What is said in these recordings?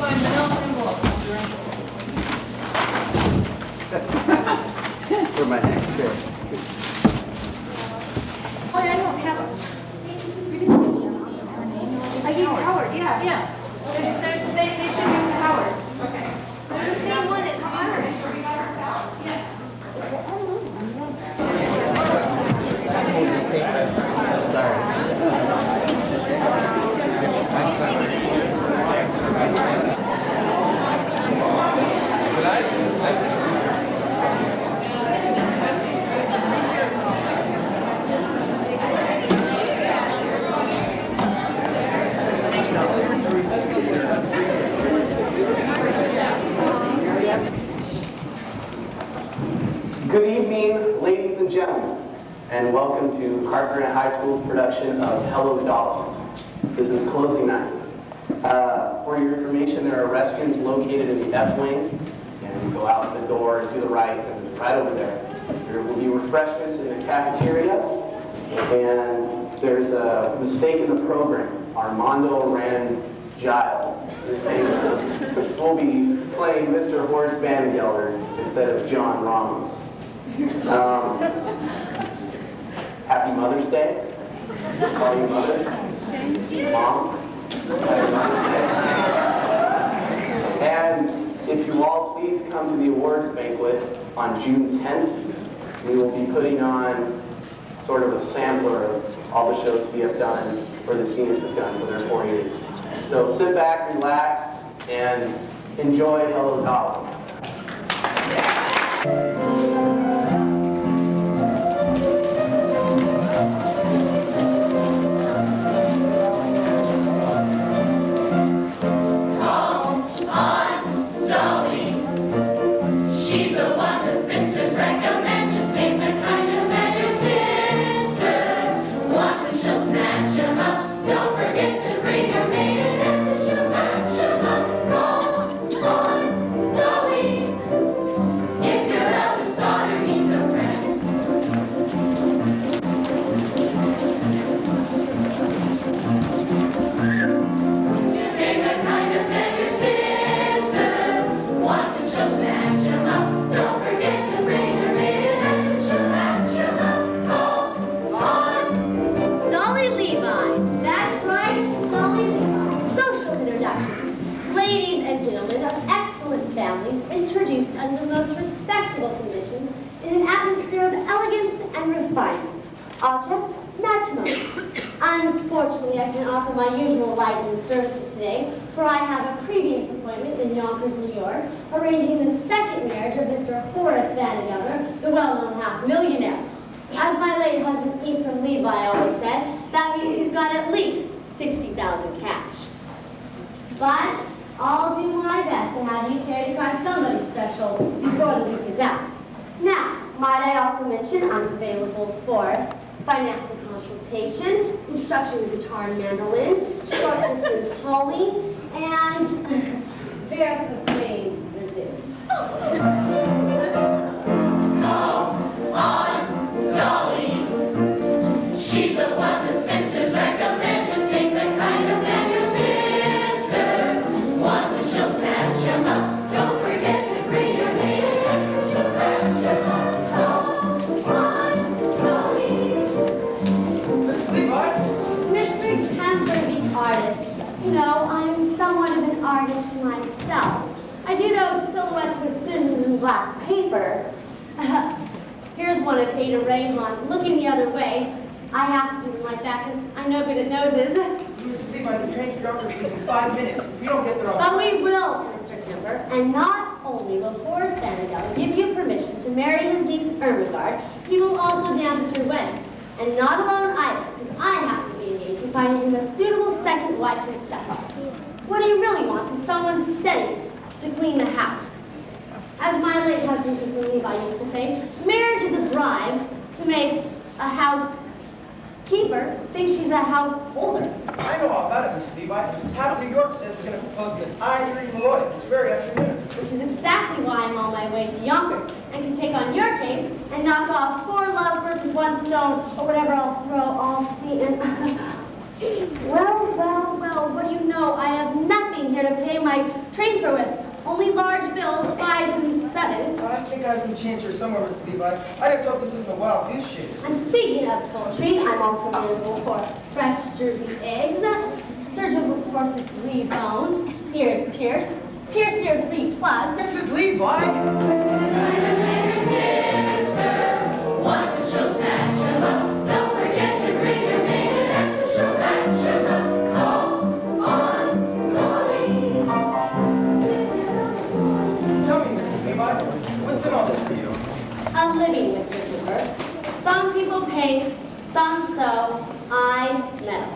find vanilla envelope. For my next trip. Oh, I don't have it. I gave Howard, yeah. Yeah. They should use Howard. Okay. They're the same one as Howard. Yeah. Sorry. Good evening, ladies and gentlemen, and welcome to Carpinteria High School's production of Hello, Dolly. This is closing night. For your information, there are restrooms located in the F wing, and you go out the door to the right, and right over there. There will be refreshments in the cafeteria, and there's a mistake in the program. Armando Rangel will be playing Mr. Horace Van Gelder instead of John Ramos. Happy Mother's Day. All you mothers. Mom. Happy Mother's Day. And if you all please come to the awards banquet on June 10th, we will be putting on sort of a sampler of all the shows we have done, or the seniors have done for their 4 years. So sit back, relax, and enjoy Hello, Dolly. Introduced under the most respectable conditions in an atmosphere of elegance and refinement. Object, matrimony. Unfortunately, I can't offer my usual lighting services today, for I have a previous appointment in Yonkers, New York, arranging the second marriage of Mr. Horace Van Gelder, the well-known half-millionaire. As my late husband Ephraim Levi always said, that means he's got at least 60,000 cash. But I'll do my best to have you carry to cross somebody's threshold before the week is out. Now, might I also mention I'm available for financial consultation, instruction in guitar and mandolin, short distance hauling, and varicose veins resist. Come on, Dolly. She's the one the Spencers recommend. Just make the kind of man your sister wants, and she'll snatch him up. Don't forget to bring your maiden, and she'll snatch him up. Come on, Dolly. Mr. Levi? Mr. Kemper, the artist. You know, I'm somewhat of an artist myself. I do those silhouettes with scissors and black paper. Here's one of Ada Raymond looking the other way. I have to do them like that because I'm no good at noses. Mrs. Levi, the train's doctor is in 5 minutes. If you don't get there on But we will, Mr. Kemper. And not only will Horace Van Gelder give you permission to marry his niece Ermengarde, he will also dance at your wedding. And not alone either, because I have to be engaged in finding him a suitable second wife himself. What he really wants is someone steady to clean the house. As my late husband, Ephraim Levi, used to say, marriage is a bribe to make a housekeeper think she's a householder. I know all about it, Mrs. Levi. Half New York says they're going to propose Miss Ivory Leroy this very afternoon. Which is exactly why I'm on my way to Yonkers and can take on your case and knock off 4 lovebirds with 1 stone, or whatever I'll throw, all see and... Well, what do you know? I have nothing here to pay my Train for with only large bills, 5s and 7s. I think I have some change here somewhere, Mrs. Levi. I just hope this isn't a wild goose chase. And speaking of poultry, I'm also available for fresh Jersey eggs, surgical corsets reboned, ears pierced, pierced ears replugged. Mrs. Levi! Once and she'll snatch him up. Don't forget to bring your maiden axe and she'll match him up. Call on Dolly. Tell me, Mrs. Levi, what's in all this for you? A living, Mr. Cooper. Some people paint, some sew, I meddle.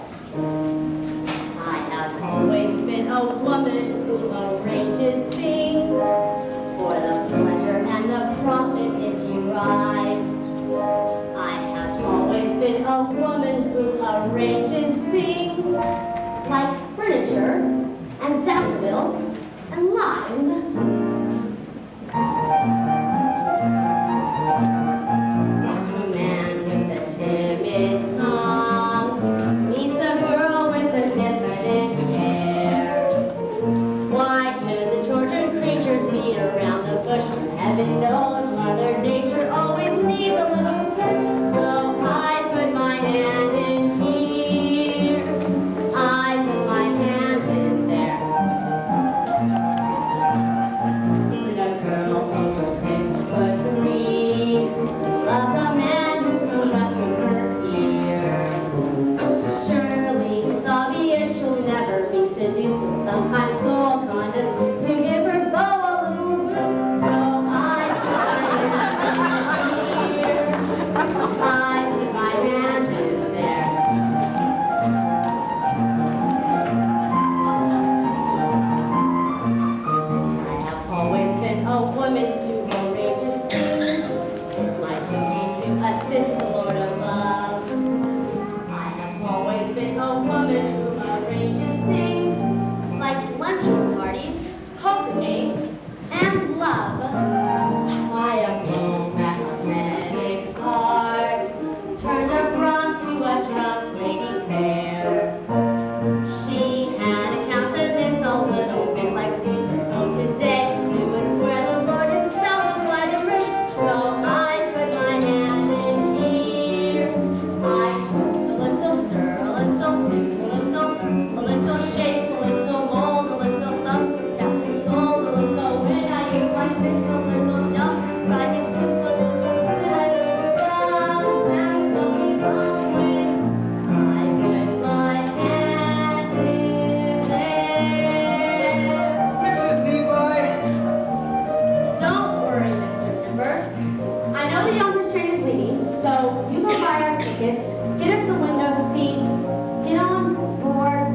I have always been a woman who arranges things for the pleasure and the profit it derives. I have always been a woman who arranges things like furniture and daffodils and lives. Man with a timid tongue meets a girl with a diffident air. Why should the tortured creatures beat around the bush when heaven knows Mother Nature always needs a little push? So I put my hand in here. I put my hand in there. And a girl over 6'3" loves a man who comes up to her ear. Surely it's obvious she'll never be seduced with some kind soul contest to give her beau a little boost. So I put my hand in here. I put my hand in there. I have always been a woman to outrageous things. It's my duty to assist the Lord above. I have always been a woman who arranges things like luncheon parties, poker games, and love. Diachromatic art turned a bronze to a drunk lady fair. She had a countenance a little bit like Scrooge. Oh, today you would swear the Lord himself was quite a rich. So I put my hand in here. I twist a little, stir a little, think a little shake, a little mold, a little something, captain sold, a little when I use my fist, a little jump, ragged's kiss, a little jump, then I bounce, macaroni bounce when I put my hand in there. Mrs. Levi! Don't worry, Mr. Nimber. I know the Yonkers train is leaving, so you go buy our tickets, get us a window seat, get on board,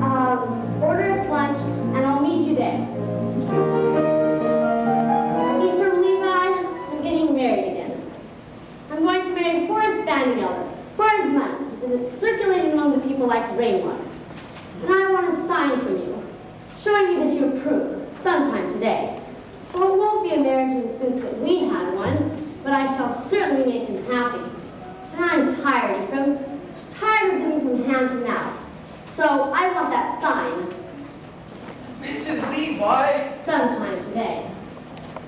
order us lunch, and I'll meet you there. Mr. Levi, I'm getting married again. I'm going to marry Horace Vandergelder for his money, and it's circulating among the people like rainwater. And I want a sign from you, showing me that you approve, sometime today. Well, it won't be a marriage in the sense that we had one, but I shall certainly make him happy. And I'm tired of him, tired of living from hand to mouth. So I want that sign Mrs. Levi! sometime today.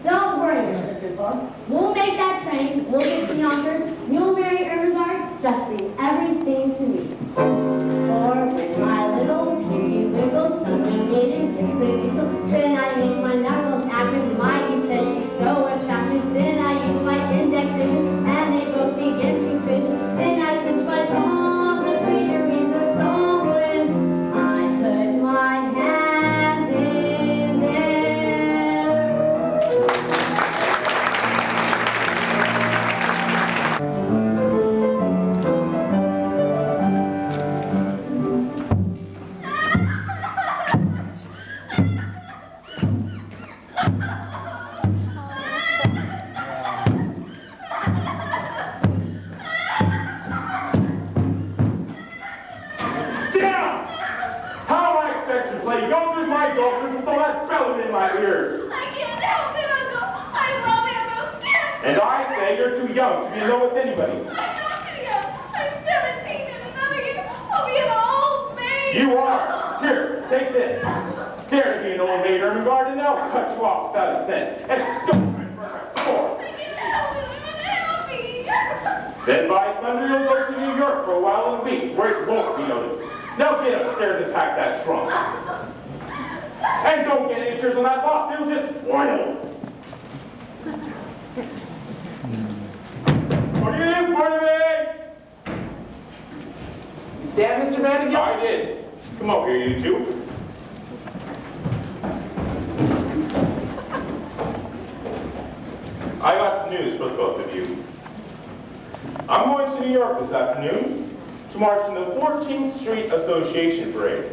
Don't worry, Mr. Cooper. We'll make that train, we'll get to Yonkers, you'll marry Ermengarde, just leave everything to me. For when my little pinky wiggles, someone made and gets the giggle, then I make my knuckles active, Maggie says she's so attractive, then I use my index digit, and they both begin to fidget, then I pinch my palms, the preacher reads the psalm when I put my hand in there. Down! How do I expect to play Yonkers my Dolphins with all that bellowing in my ears? I can't help it, Uncle. I love Ambrose Kemp. And I say you're too young to be in love with anybody. I'm not too young. I'm 17 in another year. I'll be an old maid. You are. Here, take this. Dare to be an old maid Ermengarde, and I'll cut you off without a cent. And don't try to break my floor. Then by thunder, you'll go to New York for a while in a week, where it won't be noticed. Now get upstairs and pack that trunk. And don't get any tears on that loft, it'll just spoil. Cornelius, Barnaby! You stand, Mr. Vandergill? I did. Come over here, you two. I got some news for the both of you. I'm going to New York this afternoon to march in the 14th Street Association Parade.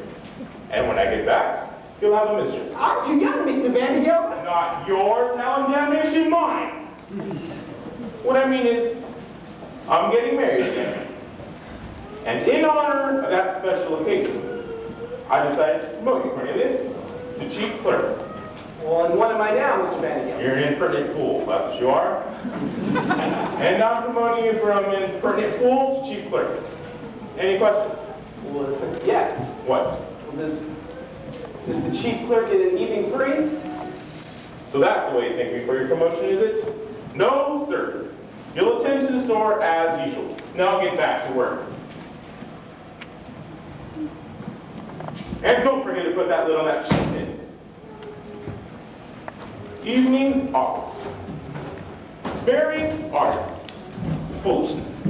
And when I get back, you'll have a mistress. I'm too young, Mr. Vandergill. Not yours, hell and damnation, mine. What I mean is, I'm getting married again. And in honor of that special occasion, I decided to promote you, Cornelius, to chief clerk. Well, and what am I now, Mr. Vandergill? You're an impertinent fool, that's what you are. And I'm promoting you from impertinent fool to chief clerk. Any questions? Well, yes. What? Well, does the chief clerk get an evening free? So that's the way you thank me for your promotion, is it? No, sir. You'll attend to the store as usual. Now get back to work. And don't forget to put that lid on that chicken. Evenings are very artist. Foolishness.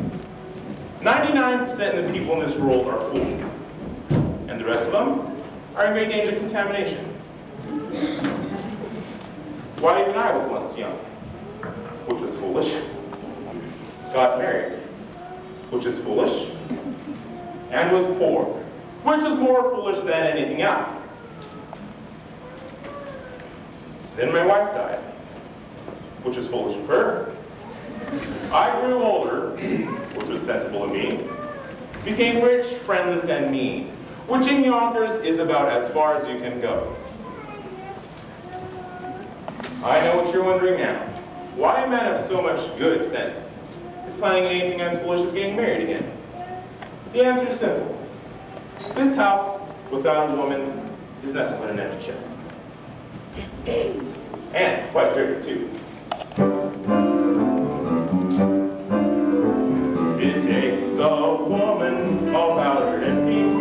99% of the people in this world are fools. And the rest of them are in great danger of contamination. Why, even I was once young, which was foolish. Got married, which is foolish. And was poor, which is more foolish than anything else. Then my wife died, which was foolish of her. I grew older, which was sensible of me. Became rich, friendless, and mean, which in Yonkers is about as far as you can go. I know what you're wondering now. Why a man of so much good sense is planning anything as foolish as getting married again? The answer is simple. This house without a woman is nothing but an empty shell. And quite dirty, too. It takes a woman all powdered and pink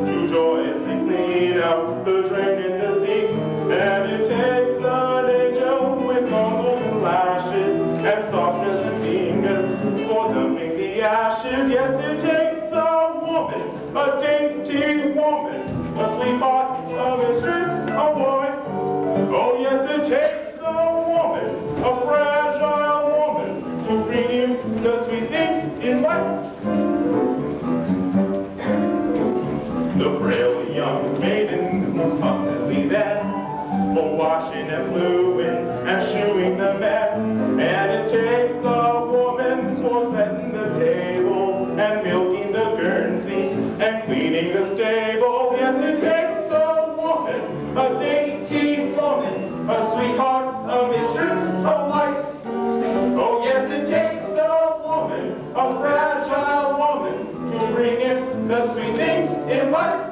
to joyously clean out the drain in the sink. And it takes an angel with long golden lashes and soft as fingers for dumping the ashes. Yes, it takes a woman, a dainty woman, a sweetheart, a mistress, a woman. Oh yes, it takes a woman, a fragile woman, to bring you the sweet things in life. The frail young maiden was constantly there, for washing and bluing and shoeing the men. And it takes a woman for setting the table and milking the Guernsey and cleaning the stable. Yes, it takes a woman, a dainty woman, a sweetheart, a mistress, a wife. Oh yes, it takes a woman, a fragile woman, to bring in the sweet things in life.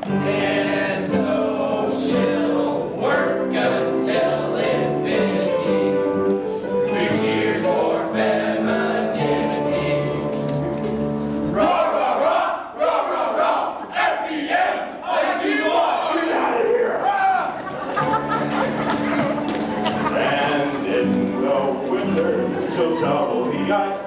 And so she'll work until infinity. 3 cheers for femininity. Rah, rah, rah, rah, rah, rah. FBM, I-G-Y. Get out of here. And in the winter, she'll shovel the ice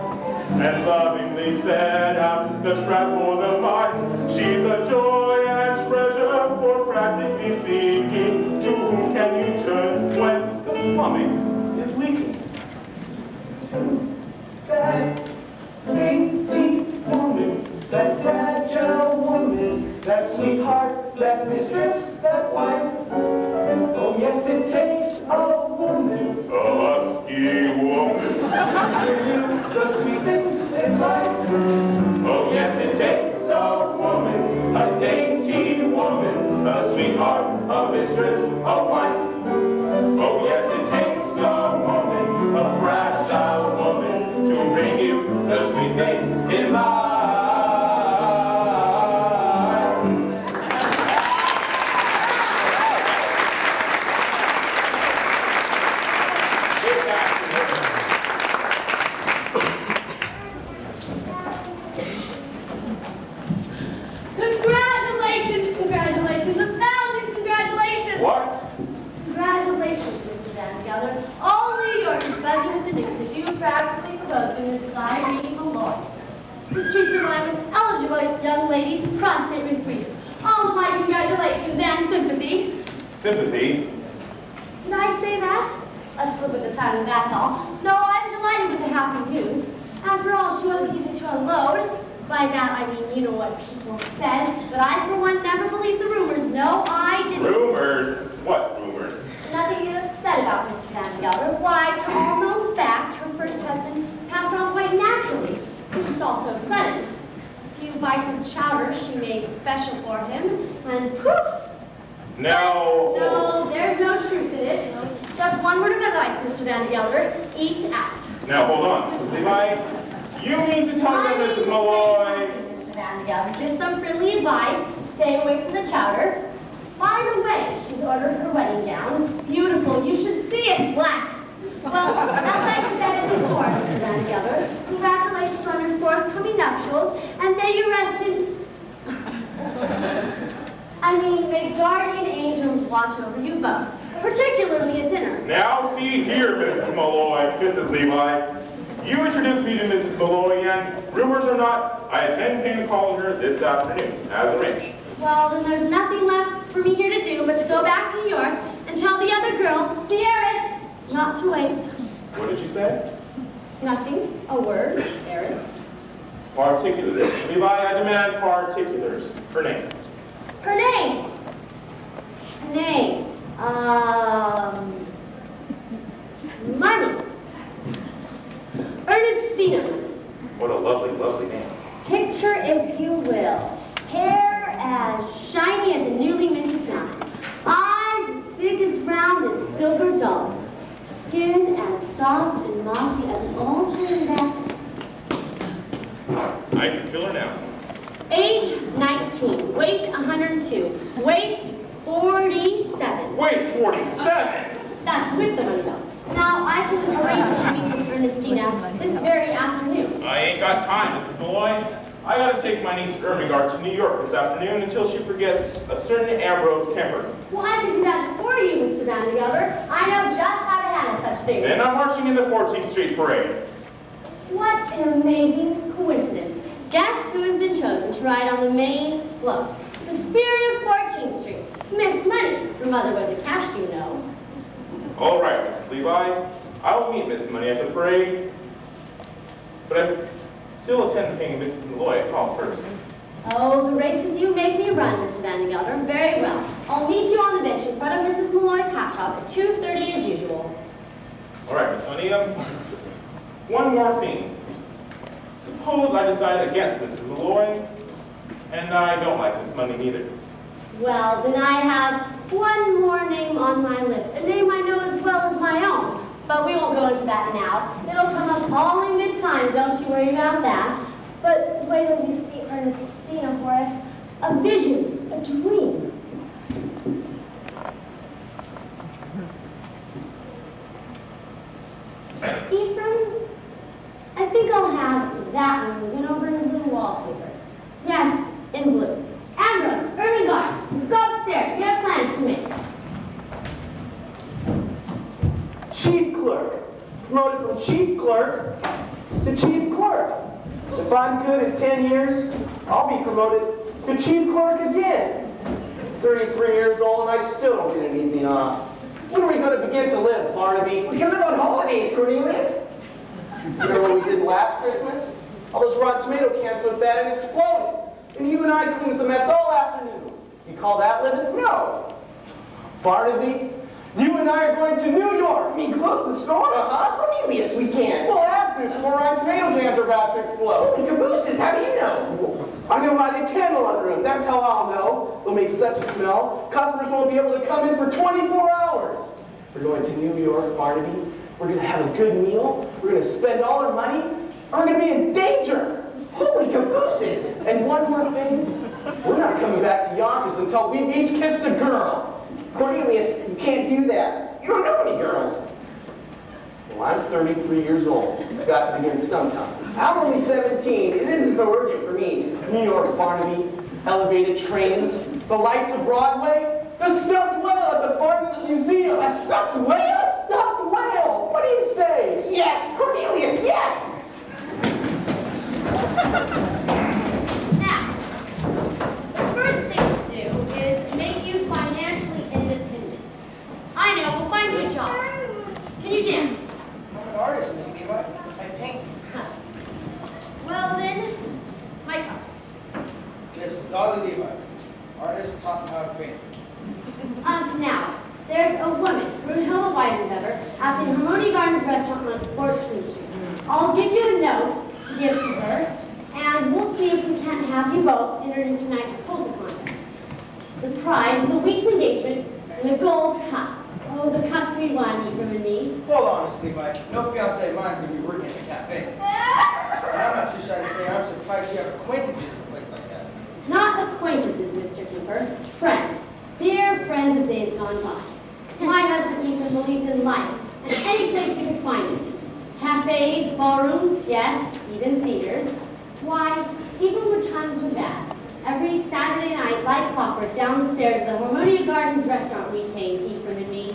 and lovingly set out the traps for the mice. She's a joy and treasure, for practically speaking, to whom can you turn when the plumbing is leaking? That dainty woman, that fragile woman, that sweetheart, that mistress, that wife. Oh yes, it takes a woman, a husky woman, to give you the sweet things in life. Oh yes, it takes a woman, a dainty woman, a sweetheart, a mistress, a wife. Oh yes, it takes a woman, a fragile woman, to bring you the sweet things in life. practically proposed to Mrs. Irene Malloy. The streets are lined with eligible young ladies prostrate with grief. All of my congratulations and sympathy. Sympathy? Did I say that? A slip of the tongue, that's all. No, I'm delighted with the happy news. After all, she wasn't easy to unload. By that, I mean, you know what people said. But I, for one, never believed the rumors. No, I didn't. Rumors? What rumors? Nothing to get upset about, Mr. Van Gelder. Why, to all known fact, her first husband passed on quite naturally. It was just all so sudden. A few bites of chowder she made special for him, and poof! No. No, there's no truth in it. Just one word of advice, Mr. Van Gelder. Eat out. Now, hold on, Mrs. Levi. You mean to tell me that Mrs. Malloy... Mr. Van Gelder, just some friendly advice. Stay away from the chowder. By the way, she's ordered her wedding gown. Beautiful. You should see it. Black. Well, as I said before, Mr. Van Gelder, congratulations on your forthcoming nuptials, and may you rest in... may guardian angels watch over you both, particularly at dinner. Now see here, Mrs. Malloy, Mrs. Levi. You introduced me to Mrs. Malloy, and rumors or not, I intend paying a call on her this afternoon, as arranged. Well, then there's nothing left for me here to do but to go back to New York and tell the other girl, the heiress, not to wait. What did you say? Nothing. A word. Heiress. Particulars. Levi, I demand particulars. Her name. Her name. Her name. Money. Ernestina. What a lovely, lovely name. Picture, if you will, hair as shiny as a newly minted diamond, eyes as big as round as silver dollars, skin as soft and mossy as an old hand. I can feel her now. Age 19, weight 102, waist 47. Waist 47! That's with the money though. Now I can arrange to meet Miss Ernestina this very afternoon. I ain't got time, Mrs. Malloy. I gotta take my niece Ermengarde to New York this afternoon until she forgets a certain Ambrose Kemper. Well, I can do that for you, Mr. Van Gelder. I know just how to handle such things. Then I'm marching in the 14th Street Parade. What an amazing coincidence. Guess who has been chosen to ride on the main float? The spirit of 14th Street. Miss Money. Her mother was a cashier, you know. All right, Mrs. Levi. I will meet Miss Money at the parade, but I still intend paying Mrs. Malloy a call first. Oh, the races you make me run, Mr. Van Gelder. Very well. I'll meet you on the bench in front of Mrs. Malloy's hat shop at 2:30 as usual. All right, Miss Money. One more thing. Suppose I decide against Mrs. Malloy, and I don't like Miss Money neither. Well, then I have one more name on my list, a name I know as well as my own. But we won't go into that now. It'll come up all in good time, don't you worry about that. But wait till you see Ernestina, Horace. A vision, a dream. Ephraim, I think I'll have that one done over in blue wallpaper. Yes, in blue. Ambrose, Ermengarde, let's go upstairs. We have plans to make. Chief clerk. Promoted from chief clerk to chief clerk. If I'm good in 10 years, I'll be promoted to chief clerk again. 33 years old and I still don't get an evening off. When are we going to begin to live, Barnaby? We can live on holidays, Cornelius. Remember what we did last Christmas? All those rotten tomato cans went bad and exploded. And you and I cleaned the mess all afternoon. You call that living? No. Barnaby, you and I are going to New York. Me close the store? Cornelius, we can't. We'll have to, some more rotten tomato cans are about to explode. Holy cabooses, how do you know? I'm going to light a candle under them. That's how I'll know. They'll make such a smell. Customers won't be able to come in for 24 hours. We're going to New York, Barnaby. We're going to have a good meal. We're going to spend all our money. We're going to be in danger. Holy cabooses. And one more thing. We're not coming back to Yonkers until we've each kissed a girl. Cornelius, you can't do that. You don't know any girls. Well, I'm 33 years old. I've got to begin sometime. I'm only 17. It isn't so urgent for me. New York, Barnaby, elevated trains, the lights of Broadway, the stuffed whale at the Barnum Museum. A stuffed whale? A stuffed whale! What do do you say? Yes, Cornelius, yes! Now, the first thing to do is make you financially independent. I know, we'll find you a job. Can you dance? I'm an artist, Miss Levi. I paint. Well then, my cup. This is Dolly Levi. Artist taught me how to paint. Now, there's a woman, Brunhilde Weisenbever, at the Harmony Gardens restaurant on 14th Street. I'll give you a note to give to her, and we'll see if we can't have you both entered into tonight's poetry contest. The prize is a week's engagement and a gold cup. Oh, the cups we won, Ephraim and me. Hold on, Miss Levi. No fiancé of mine's going to be working at a cafe. And I'm not too shy to say I'm surprised you have acquaintances in a place like that. Not acquaintances, Mr. Kemper. Friends. Dear friends of days gone by. My husband Ephraim believed in life, and any place you could find it. Cafes, ballrooms, yes, even theaters. Why, even when times were bad, every Saturday night, like clockwork, downstairs the Harmonia Gardens restaurant we came, Ephraim and me.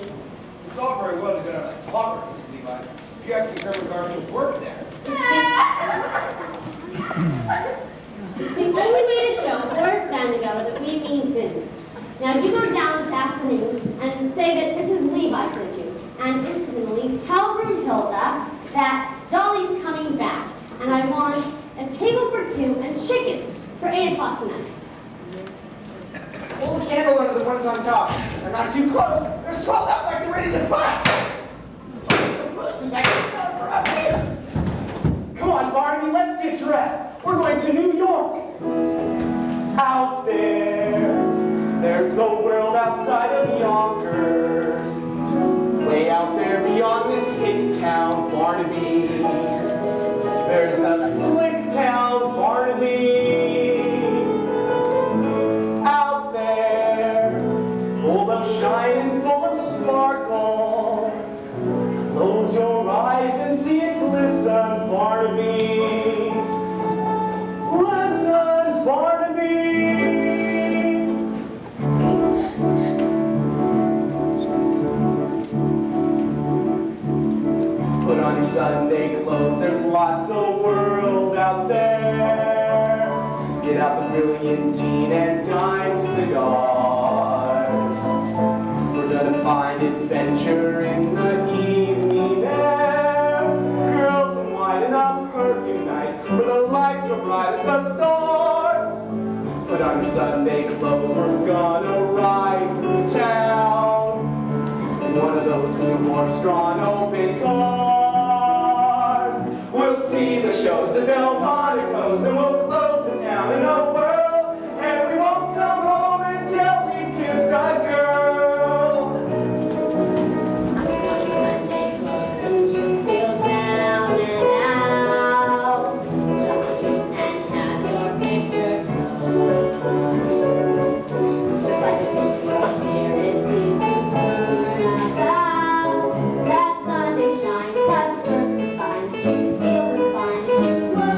It's all very well to go down like clockwork, Miss Levi. If you actually remember Garfield worked there. It's the only way to show Horace Vandegower that we mean business. Now you go down this afternoon and say that Mrs. Levi sent you. And incidentally, tell Brunhilde that Dolly's coming back. And I want a table for two and chicken for 8 o'clock tonight. Hold the candle under the ones on top. They're not too close. They're swelled up like they're ready to bust. The bus is actually going for up here. Come on, Barnaby, let's get dressed. We're going to New York. Out there, there's a world outside of Yonkers. Way out there beyond this hick town, Barnaby. There's a slick town, Barnaby. Out there, full of shine and full of sparkle. Close your eyes and see it glisten, Barnaby. Listen, Barnaby. Put on your Sunday clothes, there's lots of world out there. Get out the brilliantine and dime cigars. We're gonna find adventure in the evening air. Girls in white and a perfume night, where the lights are bright as the stars. Put on your Sunday clothes, we're gonna ride through town. In one of those new horse-drawn open cars. We'll see the shows at Delmonico's, and we'll close the town in a whirl. And we won't come home until we kissed a girl. Sunday clothes and you feel down and out. Stop the street and have your picture taken. Just like a beach, your spirit seems to turn about. That Sunday shines a certain sign that you feel as fine as you look.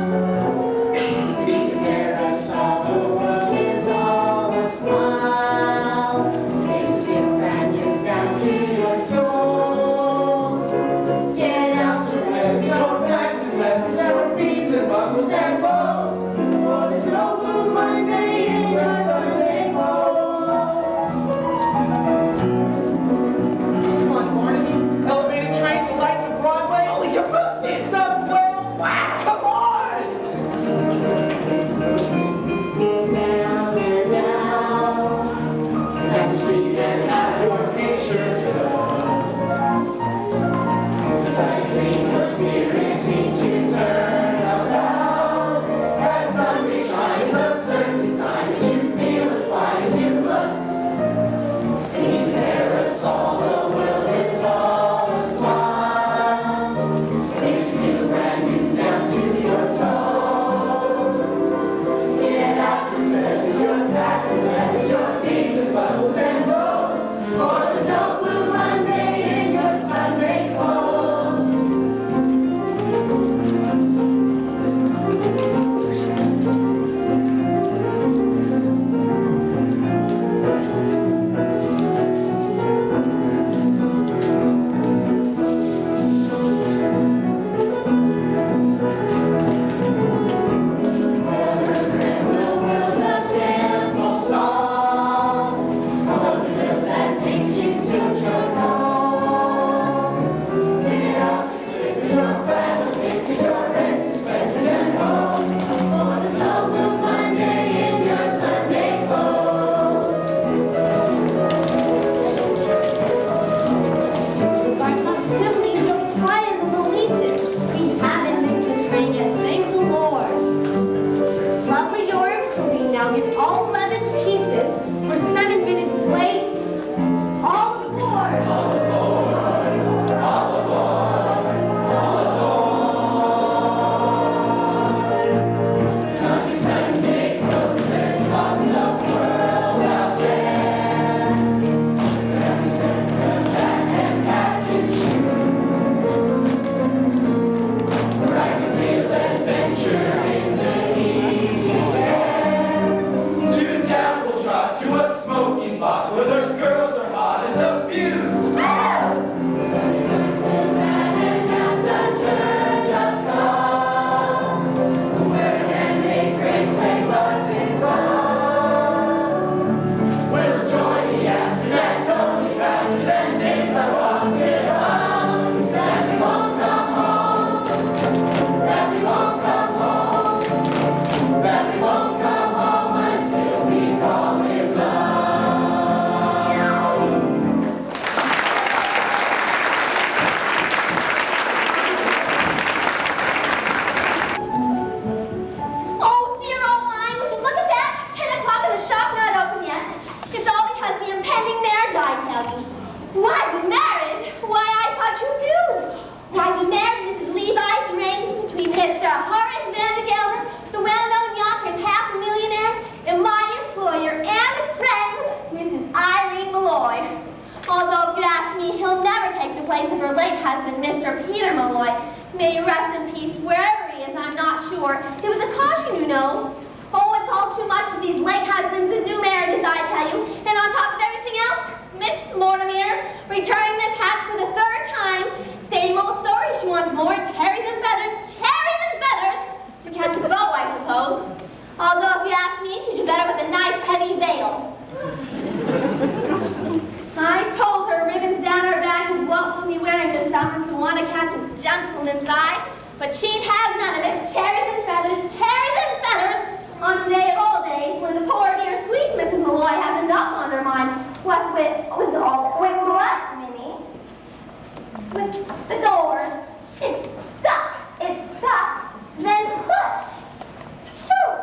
I'll give all 11 pieces for 7 minutes late. All aboard! All aboard, all aboard, all aboard. Come Sunday, 'cause there's lots of world out there. Represent the back and captain shoes. Ride a real adventure in the easy air. To town we'll trot to a smoky spot where the girls are hot as a fuse. We'll join the Astors and Tony Masters and this our positive on. That we won't come home. That we won't come home. That we won't come home until we fall in love. Oh, dear old mine, would you look at that? 10 o'clock and the shop not open yet. It's all because of the impending marriage, I tell you. Why, the marriage? Why, I thought you knew. Why, the marriage Mrs. Levi's arranging between Mr. Horace Vandergelder, the well-known Yonkers half-a-millionaire, and my employer and a friend, Mrs. Irene Malloy. Although, if you ask me, he'll never take the place of her late husband, Mr. Peter Malloy. May he rest in peace wherever he is, I'm not sure. It was a caution, you know. Oh, it's all too much of these late husbands and new marriages, I tell you. And on top of everything else, Miss Mortimer, returning this hat for the 3rd time. Same old story, she wants more cherries and feathers, to catch a beau, I suppose. Although, if you ask me, she'd do better with a nice, heavy veil. I told her ribbons down her back is what we'll be wearing this summer if you want to catch a gentleman's eye. But she'd have none of it. Cherries and feathers, on today of all days, when the poor dear sweet Mrs. Malloy has enough on her mind. What with what, Minnie? With the door. It's stuck, then push. Shoot.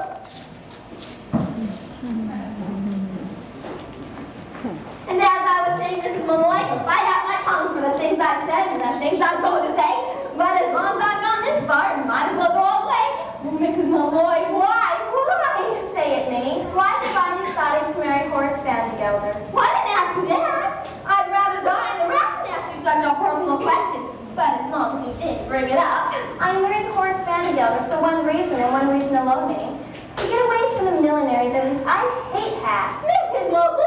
And as I was saying, Mrs. Malloy can bite out my tongue for the things I've said and the things I'm going to say. But as long as I've gone this far, I might as well go all the way. Mrs. Malloy, why? Say it, Minnie. Why have I decided to marry Horace Vandergelder? Why didn't ask you that? I'd rather die in the raft than ask you such a personal question. But as long as you did bring it up. I married Horace Vandergelder for one reason and one reason alone, Minnie. To get away from the millinery business. I hate hats. Mrs. Malloy!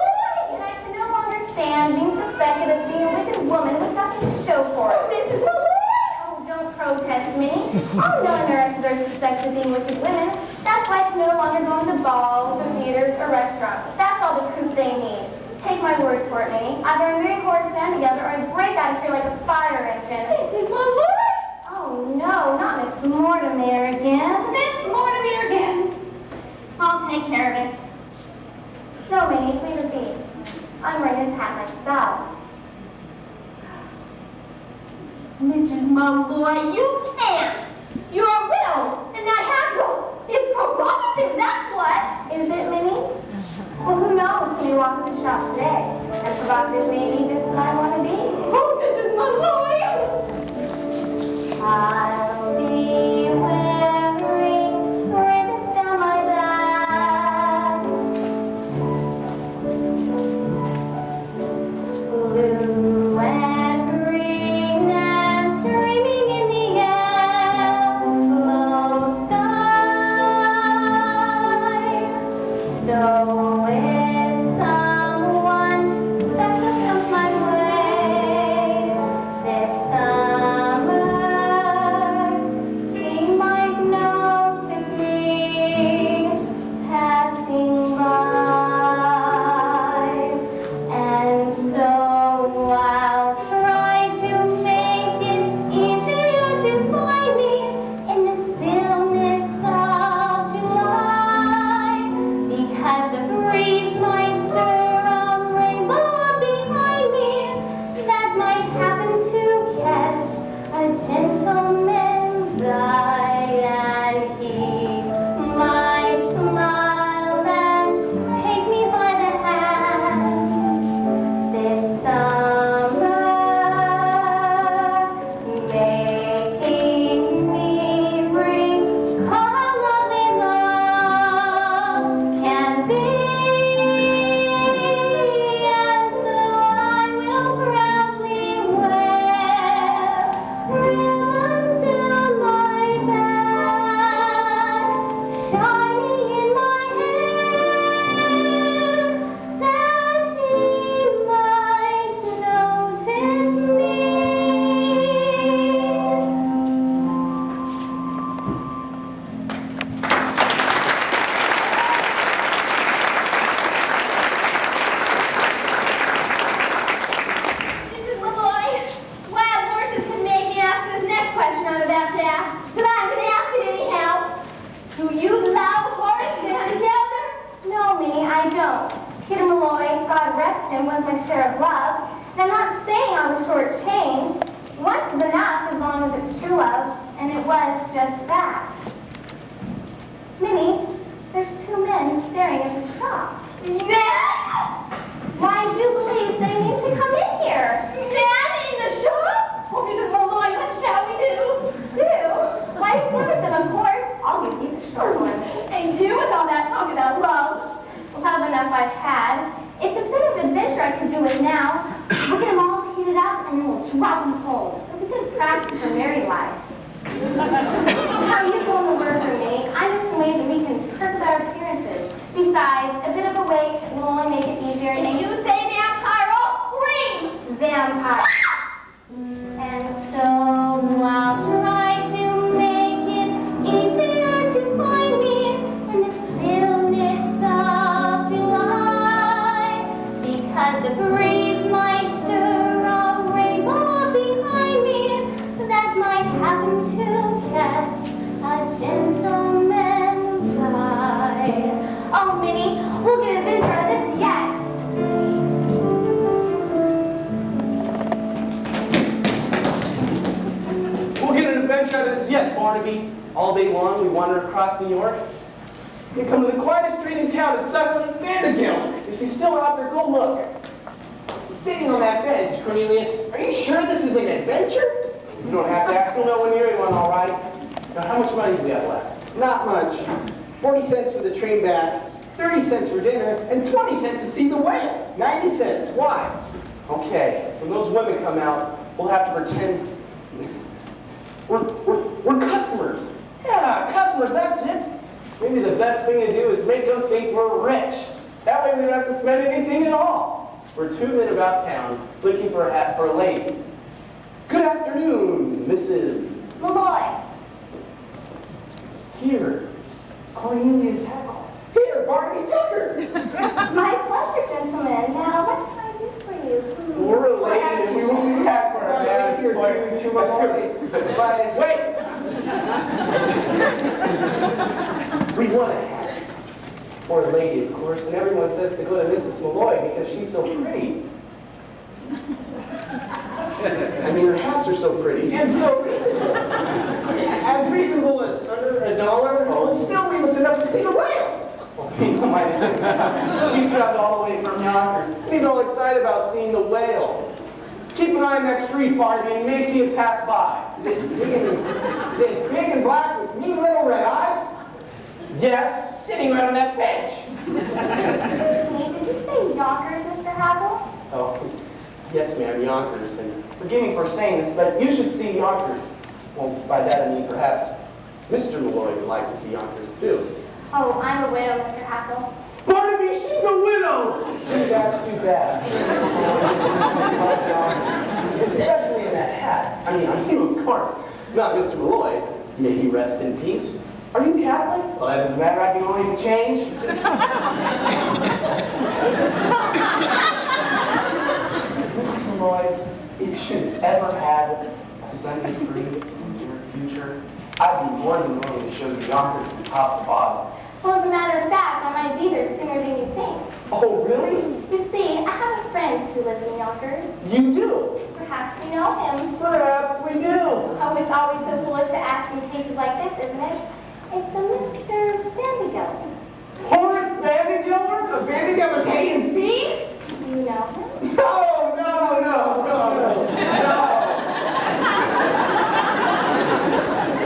And I can no longer stand being suspected of being a wicked woman with nothing to show for it. Mrs. Malloy! Oh, don't protest, Minnie. All millionaires are suspected of being wicked women. That's why I can no longer go into balls or theaters or restaurants. That's all the proof they need. Take my word for it, Minnie. Either I marry Horace Vandergelder or I break out of here like a fire engine. Mrs. Malloy! Oh, no, not Miss Mortimer again. Miss Mortimer again. I'll take care of it. No, Minnie, leave it be. I'm wearing this hat myself. Mrs. Malloy, you can't. You're a widow, and that hat is provocative, that's what. Is it, Minnie? Well, who knows when you walk in the shop today? And provocative may be just what I want to be. Oh, Mrs. Malloy! I'll be wearing ribbons down my back. Blue and green and streaming in the air. Low skies. So if someone special comes my way this summer, he might notice me passing by. And so I'll try to make it easier to find me in the stillness of July, because of comes my share of love. And I'm not saying I was shortchanged. Once is enough as long as it's true love, and it was just that. Minnie, there's two men staring at the shop. Men? Why, I do believe they need to come in here. Men in the shop? Oh, Mrs. Malloy, what shall we do? Do? Why, one of them, of course. I'll give you the short one. And you with all that talk about love. Love enough I've had. It's a bit of adventure I could do with now. We'll get them all heated up and then we'll drop them home. It'll be good practice for married life. How you go in the word for me? I know some ways that we can perfect our appearances. Besides, a bit of a wait will only make it easier. And you say vampire, I'll scream! Vampire. And so I'll try to make it easier to find me in the stillness of July. Because a breeze might stir a rainbow behind me that might happen to catch a gentleman's eye. Oh, Minnie, we'll get a picture of this yet. We'll get an adventure out of this yet, Barnaby. All day long, we wander across New York. We come to the quietest street in town, and suddenly, Vandergill. Is he still out there? Go look. He's sitting on that bench, Cornelius. Are you sure this is an adventure? You don't have to ask. We'll know when you're in one, all right. Now, how much money do we have left? Not much. 40 cents for the train back, 30 cents for dinner, and 20 cents to see the whale. 90 cents. Why? Okay, when those women come out, we'll have to pretend we're customers. Yeah, customers, that's it. Maybe the best thing to do is make them think we're rich. That way we don't have to spend anything at all. We're two men about town looking for a hat for a lady. Good afternoon, Mrs. Malloy. Here, Cornelius Hackle. Here, Barnaby Tucker. My pleasure, gentlemen. Now, what can I do for you? We're related. We won't be back for a man. Wait! We want a hat. For a lady, of course, and everyone says to go to Mrs. Malloy because she's so pretty. I mean, her hats are so pretty. And so reasonable. As reasonable as under $1, will still leave us enough to see the whale. He's traveled all the way from Yonkers, and he's all excited about seeing the whale. Keep an eye on that street, Barnaby, and you may see it pass by. Is it big and black with mean little red eyes? Yes, Sitting right on that bench. Did you say Yonkers, Mr. Hackle? oh, yes, ma'am, Yonkers, and forgive me for saying this, but you should see Yonkers. Well, by that I mean perhaps Mr. Malloy would like to see Yonkers, too. Oh, I'm a widow, Mr. Hackle. Barnaby, she's a widow! That's too bad. Especially in that hat. I mean, on you, of course. Not Mr. Malloy. May he rest in peace. Are you Catholic? Well, that doesn't matter. I can always change. Mrs. Malloy, if you should ever have a Sunday free in your future, I'd be more than willing to show you Yonkers from top to bottom. Well, as a matter of fact, I might be there sooner than you think. Oh, really? You see, I have a friend who lives in Yonkers. You do? Perhaps you know him. Perhaps we do. Oh, it's always so foolish to ask in cases like this, isn't it? It's a Mr. Vandergilt. Horace Vandergilbert? A Vandergilt Italian beef? Do you know him? No, no, no, no, no, no.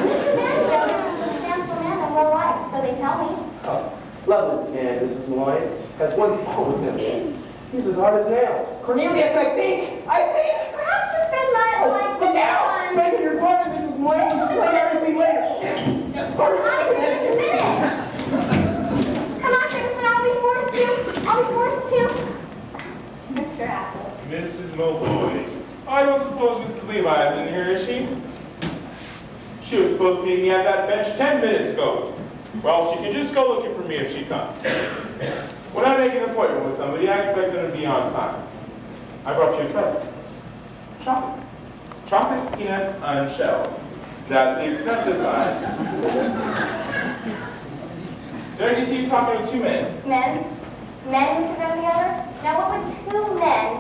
Mr. Vandergilt is a substantial man of low life, so they tell me. Oh, lovely man, Mrs. Malloy. Has one fault with him. He's as hard as nails. Cornelius, I think. Perhaps your friend might like Look this out! one. Beg your pardon, Mrs. Malloy. We'll explain everything later. Honestly, just a minute. Come on, Crimson, I'll be forced to. Mr. Apple. Mrs. Malloy. I don't suppose Mrs. Levi is in here, is she? She was supposed to meet me at that bench 10 minutes ago. Well, she can just go looking for me if she comes. When I make an appointment with somebody, I expect them to be on time. I brought you a present. Chocolate. Chocolate, peanuts, unshelled. That's the expensive kind. There you see you talking to two men. Men? Men, Mr. Vandergilt? Now, what would two men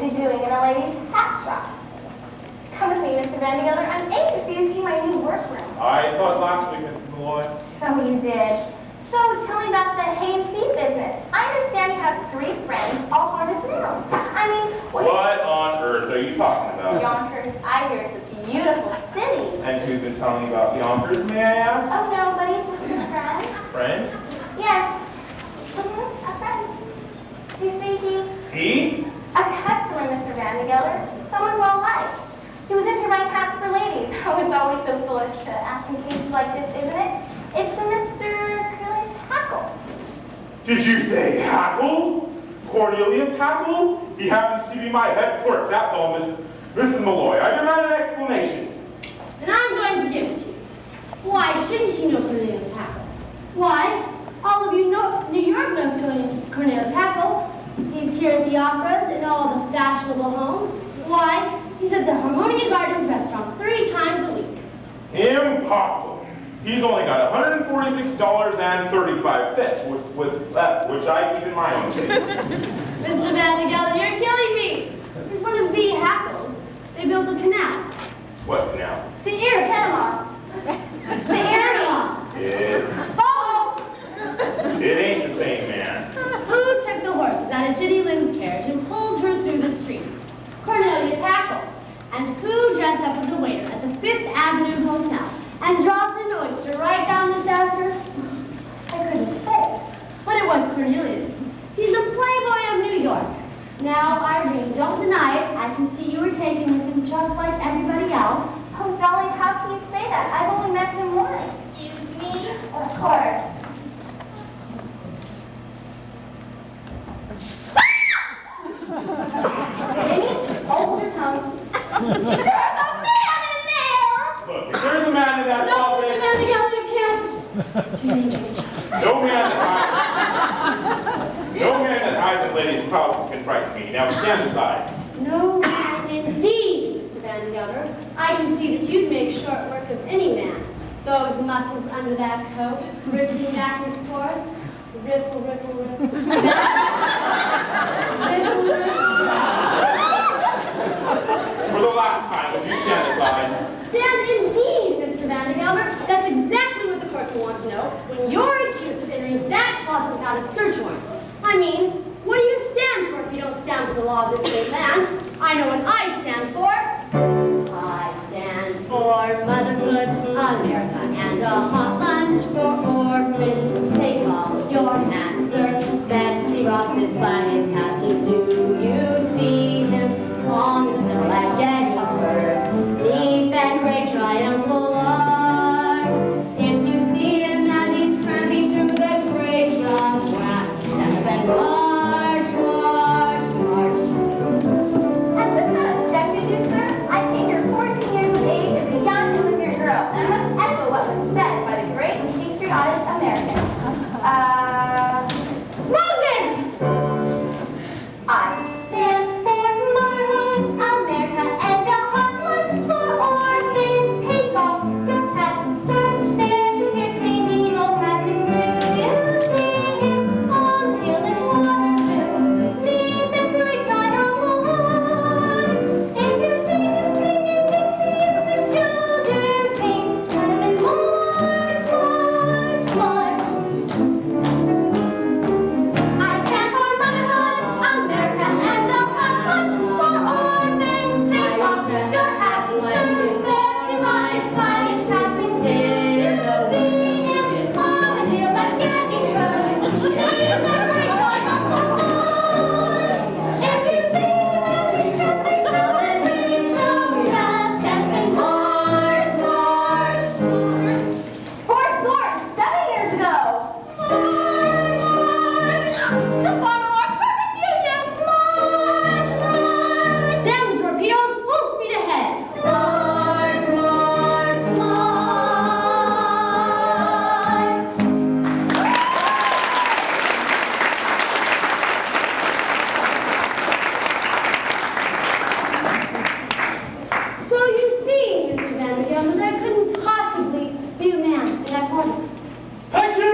Vandergeller. I'm anxious for you to see my new workroom. I saw it last week, Mrs. Malloy. So you did. So tell me about the hay and feed business. I understand you have 3 friends, all harnessed now. I mean, What on earth are you talking about? Yonkers, I hear it's a beautiful city. And who's been telling you about Yonkers, may I ask? Oh, nobody, just a friend. Friend? Yes. A friend. You see, He? a customer, Mr. Vandergeller. Someone well liked. He was in here buying hats for ladies. Oh, it's always so foolish to ask in cases like this, isn't it? It's the Mr. Cornelius Hackle. Did you say Hackle? Cornelius Hackle? He happens to be my head clerk, that's all, Mrs. Malloy. I demand an explanation. And I'm going to give it to you. Why shouldn't you know Cornelius Hackle? Why? All of you know New York knows Cornelius Hackle. He's here at the operas and all the fashionable homes. Why? He's at the Harmonia Gardens restaurant 3 times a week. Impossible. He's only got $146.35, which I keep in my own case. Mr. Vandergeller, you're killing me. He's one of the Hackles. They built the canal. What now? The air Panama. The Panama. It ain't the same man. Who took the horses out of Ginny Lynn's carriage and pulled her through the streets? Cornelius Hackle. And who dressed up as a waiter at the 5th Avenue Hotel and dropped an oyster right down the Sasters? I couldn't say, but it was Cornelius. He's the playboy of New York. Now, Irene, don't deny it. I can see you were taken with him just like everybody else. Oh, Dolly, how can you say that? I've only met him once. You, me? Of course. Amy, hold your tongue. There's a man in there! Look, if there's a man in that No, office, Mr. Vandergeller, you can't. Too dangerous. no man that hides in ladies' closets can frighten me. Now stand aside. No man indeed, Mr. Vandergeller. I can see that you'd make short work of any man. Those muscles under that coat, rippling back and forth. Ripple, ripple, ripple. Ripple, ripple. For the last time, would you stand aside? Stand indeed, Mr. Vandergeller. That's exactly what the courts will want to know when you're accused of entering that closet without a search warrant. I mean, what do you stand for if you don't stand for the law of this great land? I know what I stand for. I stand for motherhood, America, and a hot lunch for orphans. Take all your hats, sir. Betsy Ross's flag is passing. Do you see him on the hill at Gettysburg? Neath that great triumphal arch. If you see him as he's tramping through the great drum track, then march, march, march. Has this not affected you, sir? I think you're 14 years of age and beyond to with your girl. And I must echo what was said by the great and patriotic American. Muses! I stand for motherhood, America, and a hot lunch for orphans. Take off your hats, search their tears, painting old hats. Do you see him on the hill in Waterloo? Neath the great triumphal arch. If you see him singing Dixie in the shoulder pain, let him in march, march, march. I stand for motherhood, America, and a hot lunch for orphans. Take off your hats, search Betsy Ross's flag is passing. Do you see him on the hill at Gettysburg? Neath the great triumphal arch. If you see him as he's tramping through the streets of Dallas, step and march, march, march. 4 swords, 7 years ago. To form a more perfect union. March, march. Down the torpedoes, full speed ahead. March, march, march. So you see, Mr. Vandergeller, there couldn't possibly be a man in that closet. Thank you!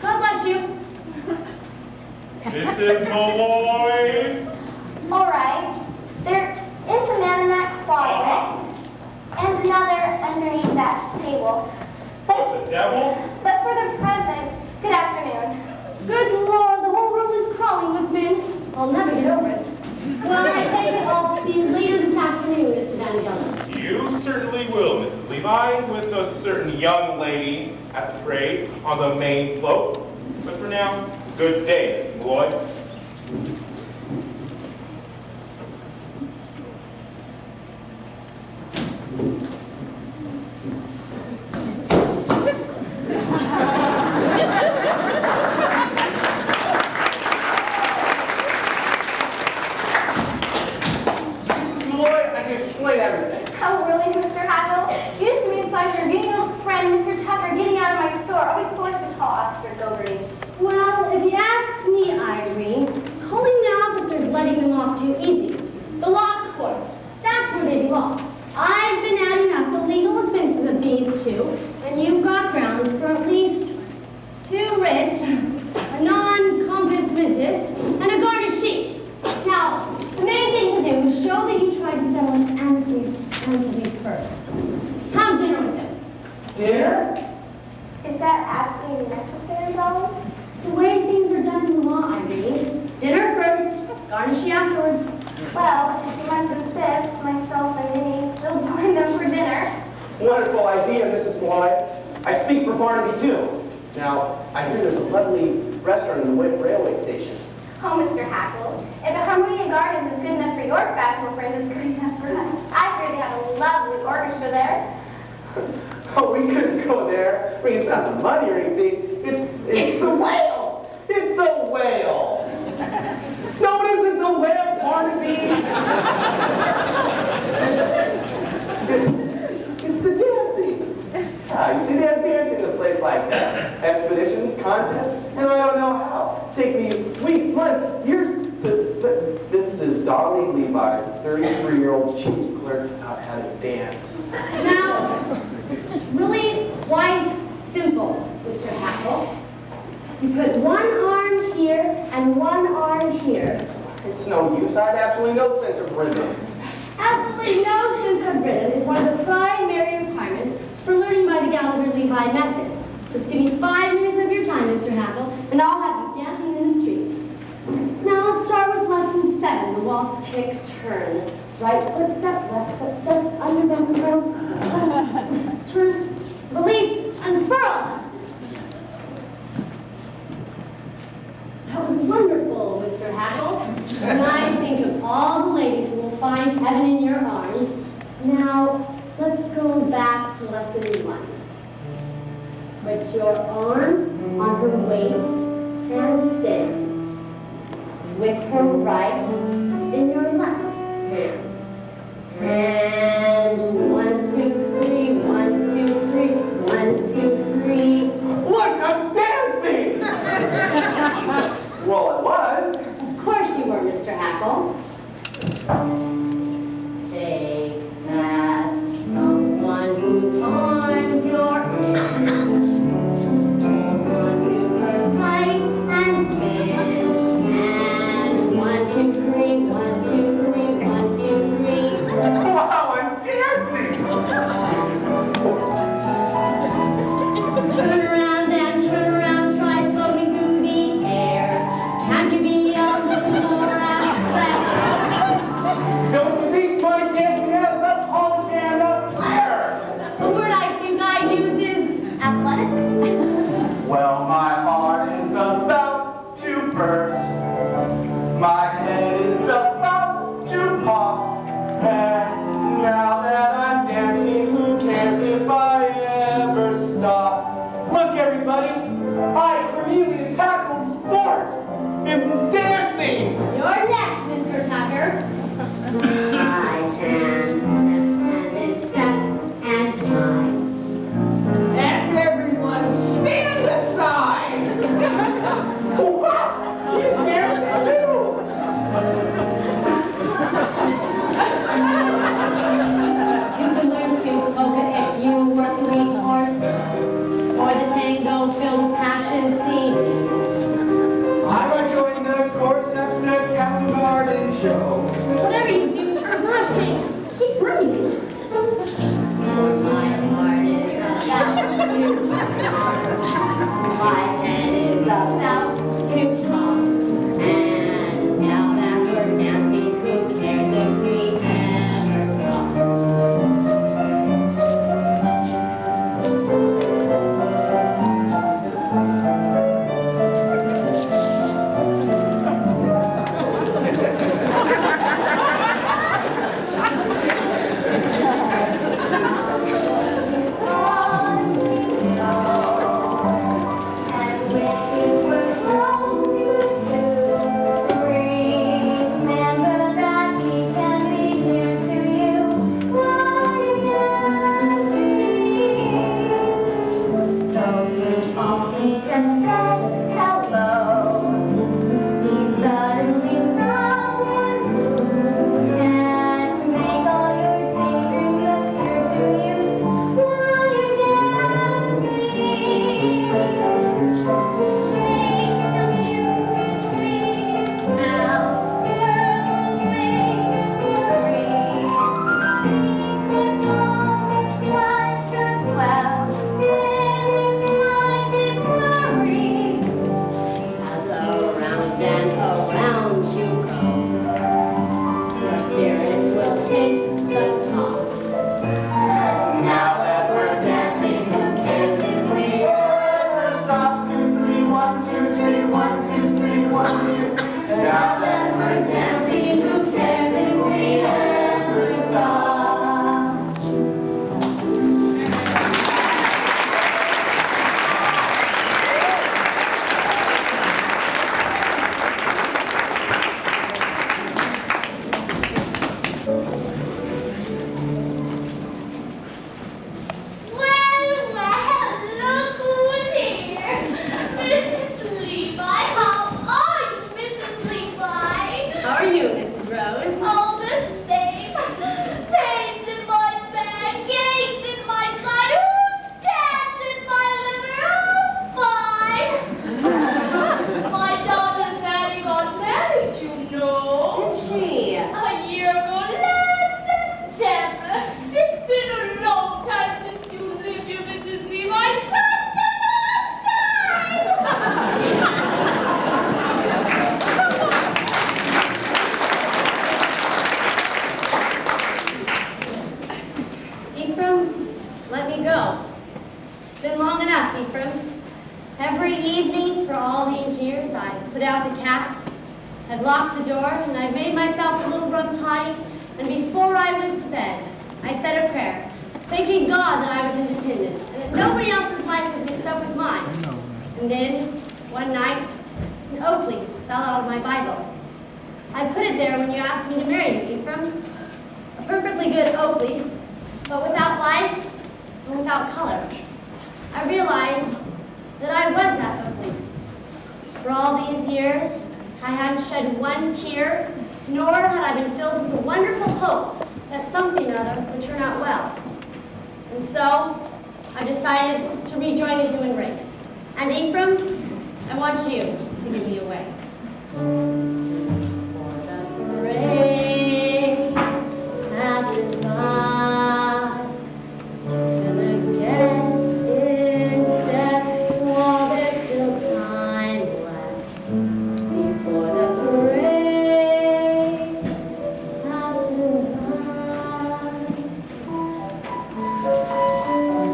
God bless you. Mrs. Malloy. All right. There is a man in that closet. underneath that table. But, The devil? but for the present, good afternoon. Good Lord, the whole room is crawling with men. I'll never get over it. Well, I take it I'll see you later this afternoon, Mr. Vanderbilt. You certainly will, Mrs. Levi, with a certain young lady at the parade on the main float. But for now, good day, Miss Malloy. Mrs. Malloy, I can explain everything. Oh, really, Mr. Hackle? It used to be a pleasure viewing your old friend, Mr. Tucker, getting out of my store. Are we forced to call Officer Gilbert? Well, if you ask me, Irene, calling the officers letting them off too easy. The law courts, that's where they belong. I've been adding up the legal offenses of these two, and you've got grounds for at least 2 writs, a non-compos mentis, and a garnish sheet. Now, the main thing to do is show that you tried to settle it amicably first. Have dinner with them. Dinner? Is that absolutely necessary, Dolly? The way things are done in the law, Irene. Dinner first, garnish afterwards. Well, if you must insist, myself and Minnie will join them for dinner. Wonderful idea, Mrs. Malloy. I speak for Barnaby, too. Now, I hear there's a lovely restaurant in the railway station. Oh, Mr. Hackle, if the Harmonia Gardens is good enough for your fashionable friends, it's good enough for us. I hear they have a lovely orchestra there. Oh, we couldn't go there. I mean, it's not the money or anything. It's the whale. It's the whale. No, it isn't the whale, Barnaby. It's the dancing. You see, they have dancing in a place like that. Expeditions, contests, and I don't know how. Take me weeks, months, years to... But this is Dolly Levi, 33-year-old chief clerk, taught how to dance. Now, it's really quite simple, Mr. Hackle. You put one arm here and one arm here. It's no use. I have absolutely no sense of rhythm. Absolutely no sense of rhythm is one of the primary requirements for learning by the Gallagher-Levi method. Just give me 5 minutes of your time, Mr. Hackle, and I'll have you dancing in the street. Now let's start with lesson 7, the waltz, kick, turn. Right foot step, left foot step, under back curl, turn, release, unfurl. That was wonderful, Mr. Hackle. And I think of all the ladies who will find heaven in your arms. Now, let's go back to lesson 1. Put your arm on her waist and stands. With her right in your left hand. And 1, 2, 3, 1, 2, 3, 1, 2, 3. Look, I'm dancing! Well, it was. Of course you were, Mr. Hackle. Take that someone whose arms you're in. Hold on to her tight and spin. And 1, 2, 3, 1, 2, 3, 1, 2, 3. Wow, I'm dancing! Turn around and turn around, try floating through the air. Can't you be a little more athletic? Don't you think my dancing has a polish and a flair? The word I think I use is athletic. Well, my heart is about to burst. My head is about to pop. And now that I'm dancing, who cares if I ever stop? Look, everybody, I, Cornelius Hackle Sport, am dancing! You're next, Mr. Tucker. My hand, and step, and time. And everyone stand aside! What? He's dancing too! You can learn to polka if you were to eat horse, or the tango filled with passion scene. I'm enjoying the course at the Castle Garden show. Whatever you do, for gosh sakes, keep breathing. My I've locked the door, and I've made myself a little rum toddy, and before I went to bed, I said a prayer, thanking God that I was independent, and that nobody else's life was mixed up with mine. And then, one night, an Oakley fell out of my Bible. I put it there when you asked me to marry you, Ephraim. A perfectly good Oakley, but without life and without color. I realized that I was that Oakley. For all these years, I hadn't shed one tear, nor had I been filled with the wonderful hope that something or other would turn out well. And so, I decided to rejoin the human race. And Ephraim, I want you to give me away. For the parade passes by, gonna get in step while there's still time left. Before the parade passes by.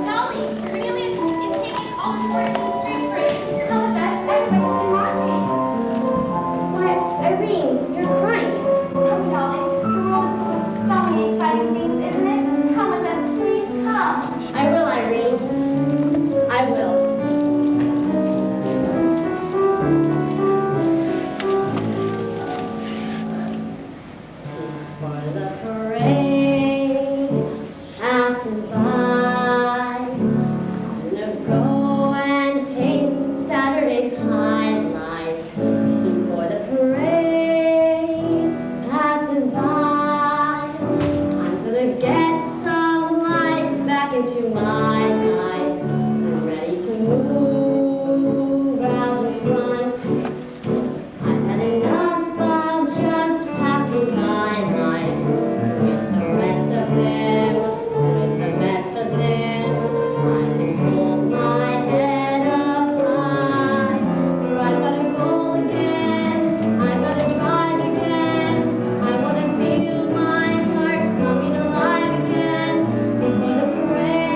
Dolly, Cornelius is taking all the boys to the street parade. How is that? Everybody's been marching. Why, Irene, you're crying. Come, Dolly. The world is full of so many exciting things, isn't it? Come with us. Please come. I will, Irene. I will. Before the parade passes by, I'm gonna go and taste Saturday's highlight. Before the parade passes by, I'm gonna get some life back into my life. I'm ready to move out in front. I've had enough of just passing my life with the rest of them, with the best of them. I can hold my head up high, for I've got a goal again. I've got to drive again. I want to feel my heart coming alive again before the parade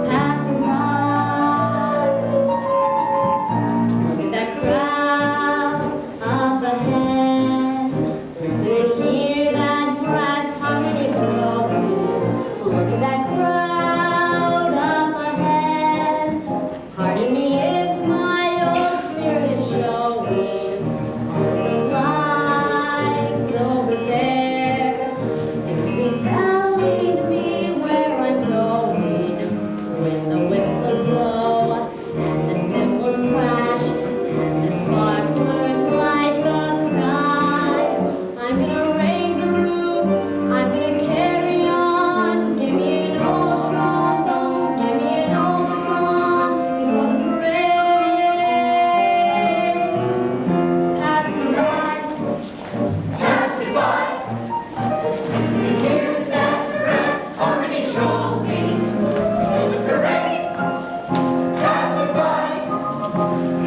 passes by. Look at that crowd up ahead. Listen and hear that brass harmony growing. Look at that crowd up ahead. Pardon me if my old spirit is showing. All those lights over there seem to be telling me where I'm going. When the whistles blow and the cymbals crash and the sparklers light the sky, I'm gonna raise the roof, I'm gonna carry on. Give me an old trombone, give me an old baton before the parade passes by. Passes by. Listen and hear that brass harmony showing. Before the parade passes by.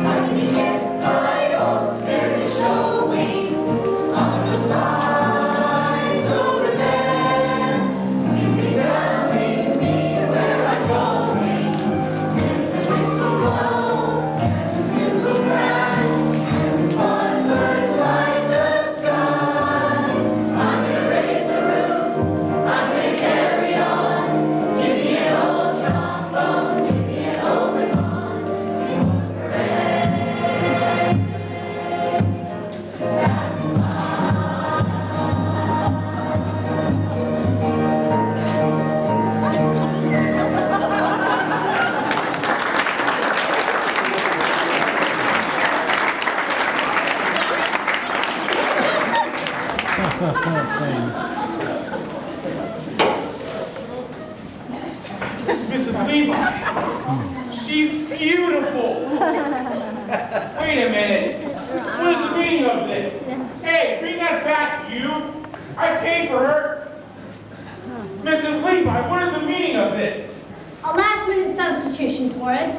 Pardon me if my old spirit is showing. All those lights over there seem to be telling me where I'm going. When the whistles blow and the cymbals crash and the sparklers light the sky, I'm gonna raise the roof, I'm gonna carry on. Give me an old trombone, give me an old baton before the parade passes Mrs. Levi, she's beautiful. Wait a minute. What is the meaning of this? Hey, bring that back, you. I paid for her. Mrs. Levi, what is the meaning of this? A last-minute substitution for us.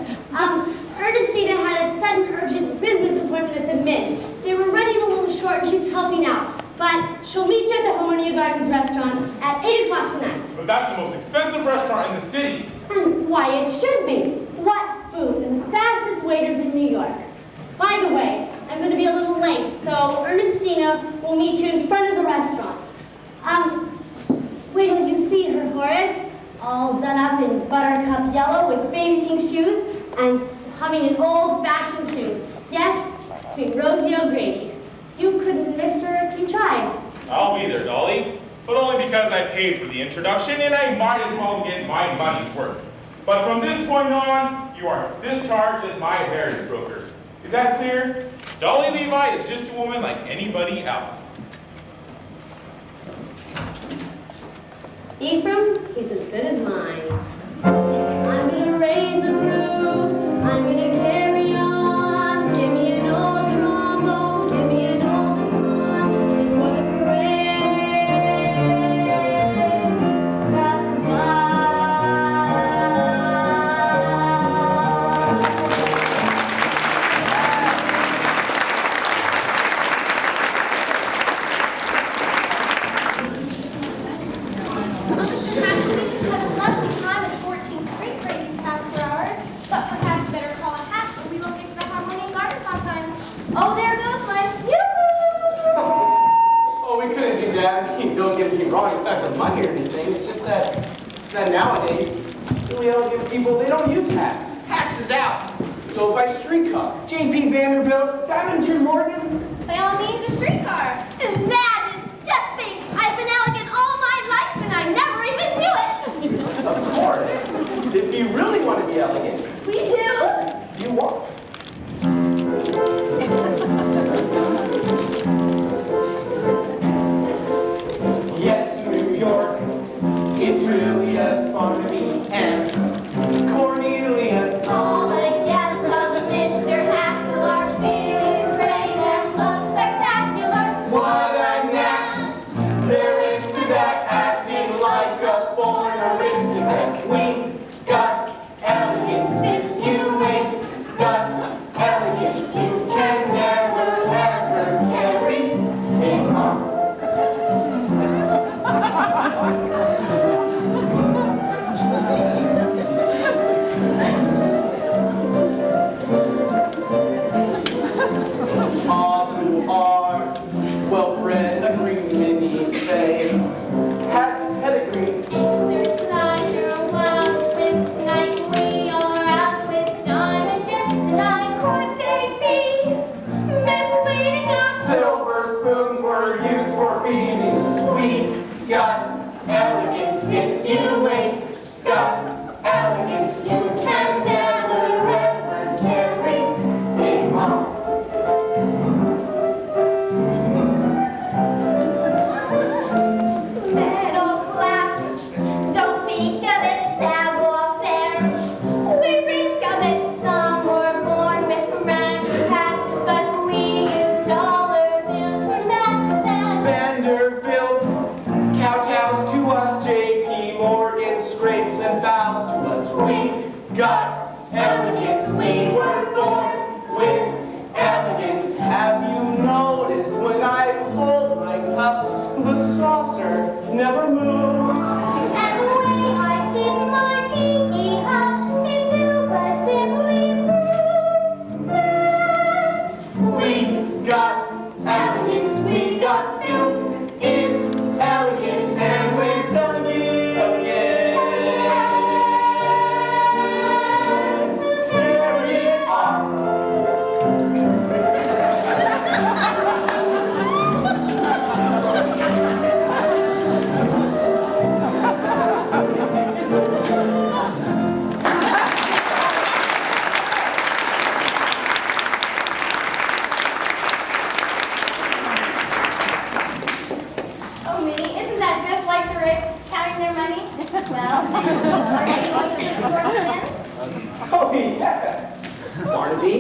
Ernestina had a sudden urgent business appointment at the Mint. They were running a little short and she's helping out. But she'll meet you at the Harmonia Gardens restaurant at 8 o'clock tonight. But that's the most expensive restaurant in the city. And why it should be. What food and the fastest waiters in New York. By the way, late, so Ernestina will meet you in front of the restaurant. Wait till you see her, Horace. All done up in buttercup yellow with baby pink shoes and humming an old-fashioned tune. Yes, sweet Rosie O'Grady. You couldn't miss her if you tried. I'll be there, Dolly, but only because I paid for the introduction and I might as well get my money's worth. But from this point on, you are discharged as my marriage broker. Is that clear? Dolly Levi is just a woman like anybody else. Ephraim, he's as good as mine. I'm gonna raise the roof. I'm gonna carry on. Give me an old trombone. Give me an old guitar. Before the parade passes by. Oh, there goes my yoo-hoo! Oh, we couldn't do that. Don't get me wrong, it's not the money or anything. It's just that nowadays, we don't give people, they don't use hats. Hats is out. Go by streetcar. J.P. Vanderbilt, Diamond Jim Morgan. By all means, a streetcar. Imagine, just think, I've been elegant all my life and I never even knew it. Of course. If you really want to be elegant, We do? you walk. Yes, New York, it's really as fun to me and Cornelius. All the guests of Mr. Haskell are feeling great and look spectacular. What a knack there is to that acting like a born aristocrat. We got elegance if you ain't got elegance. You can never ever carry it on. All who are well-bred agree with me, say, has pedigree. Mr. Slider, wild Smith, tonight we are out with John and Jim tonight. Could they be misleading us? Silver spoons were used for feeding. We got elegance if you ain't got elegance. You can never ever carry it on. Middle class, don't speak of it, savoir-faire. We reek of it, some were born with rags and hats, but we use dollar bills for matches and Vanderbilt kowtows to us. J.P. Morgan scrapes and bows to us. We got elegance. We were born with elegance. Have you noticed when I hold my cup, the saucer never moves? And the way I keep my pinky up into but simply proves that We got elegance. We got built in elegance and with elegance. Carry it on. Oh, Minnie, isn't that just like the rich counting their money? Well, are you going to support them? Oh, yes. Barnaby,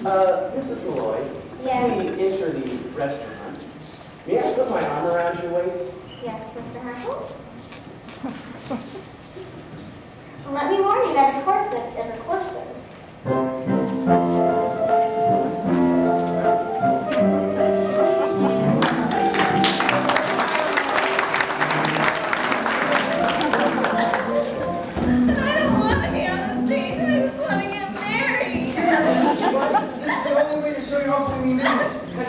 Mrs. Lloyd, Yes. please enter the restaurant. May I put my arm around your waist? Yes, Mr. Haskell. Let me warn you that a corset is a corset. I don't want to be on the stage. I just want to get married. It's the only way to show you off when you need it.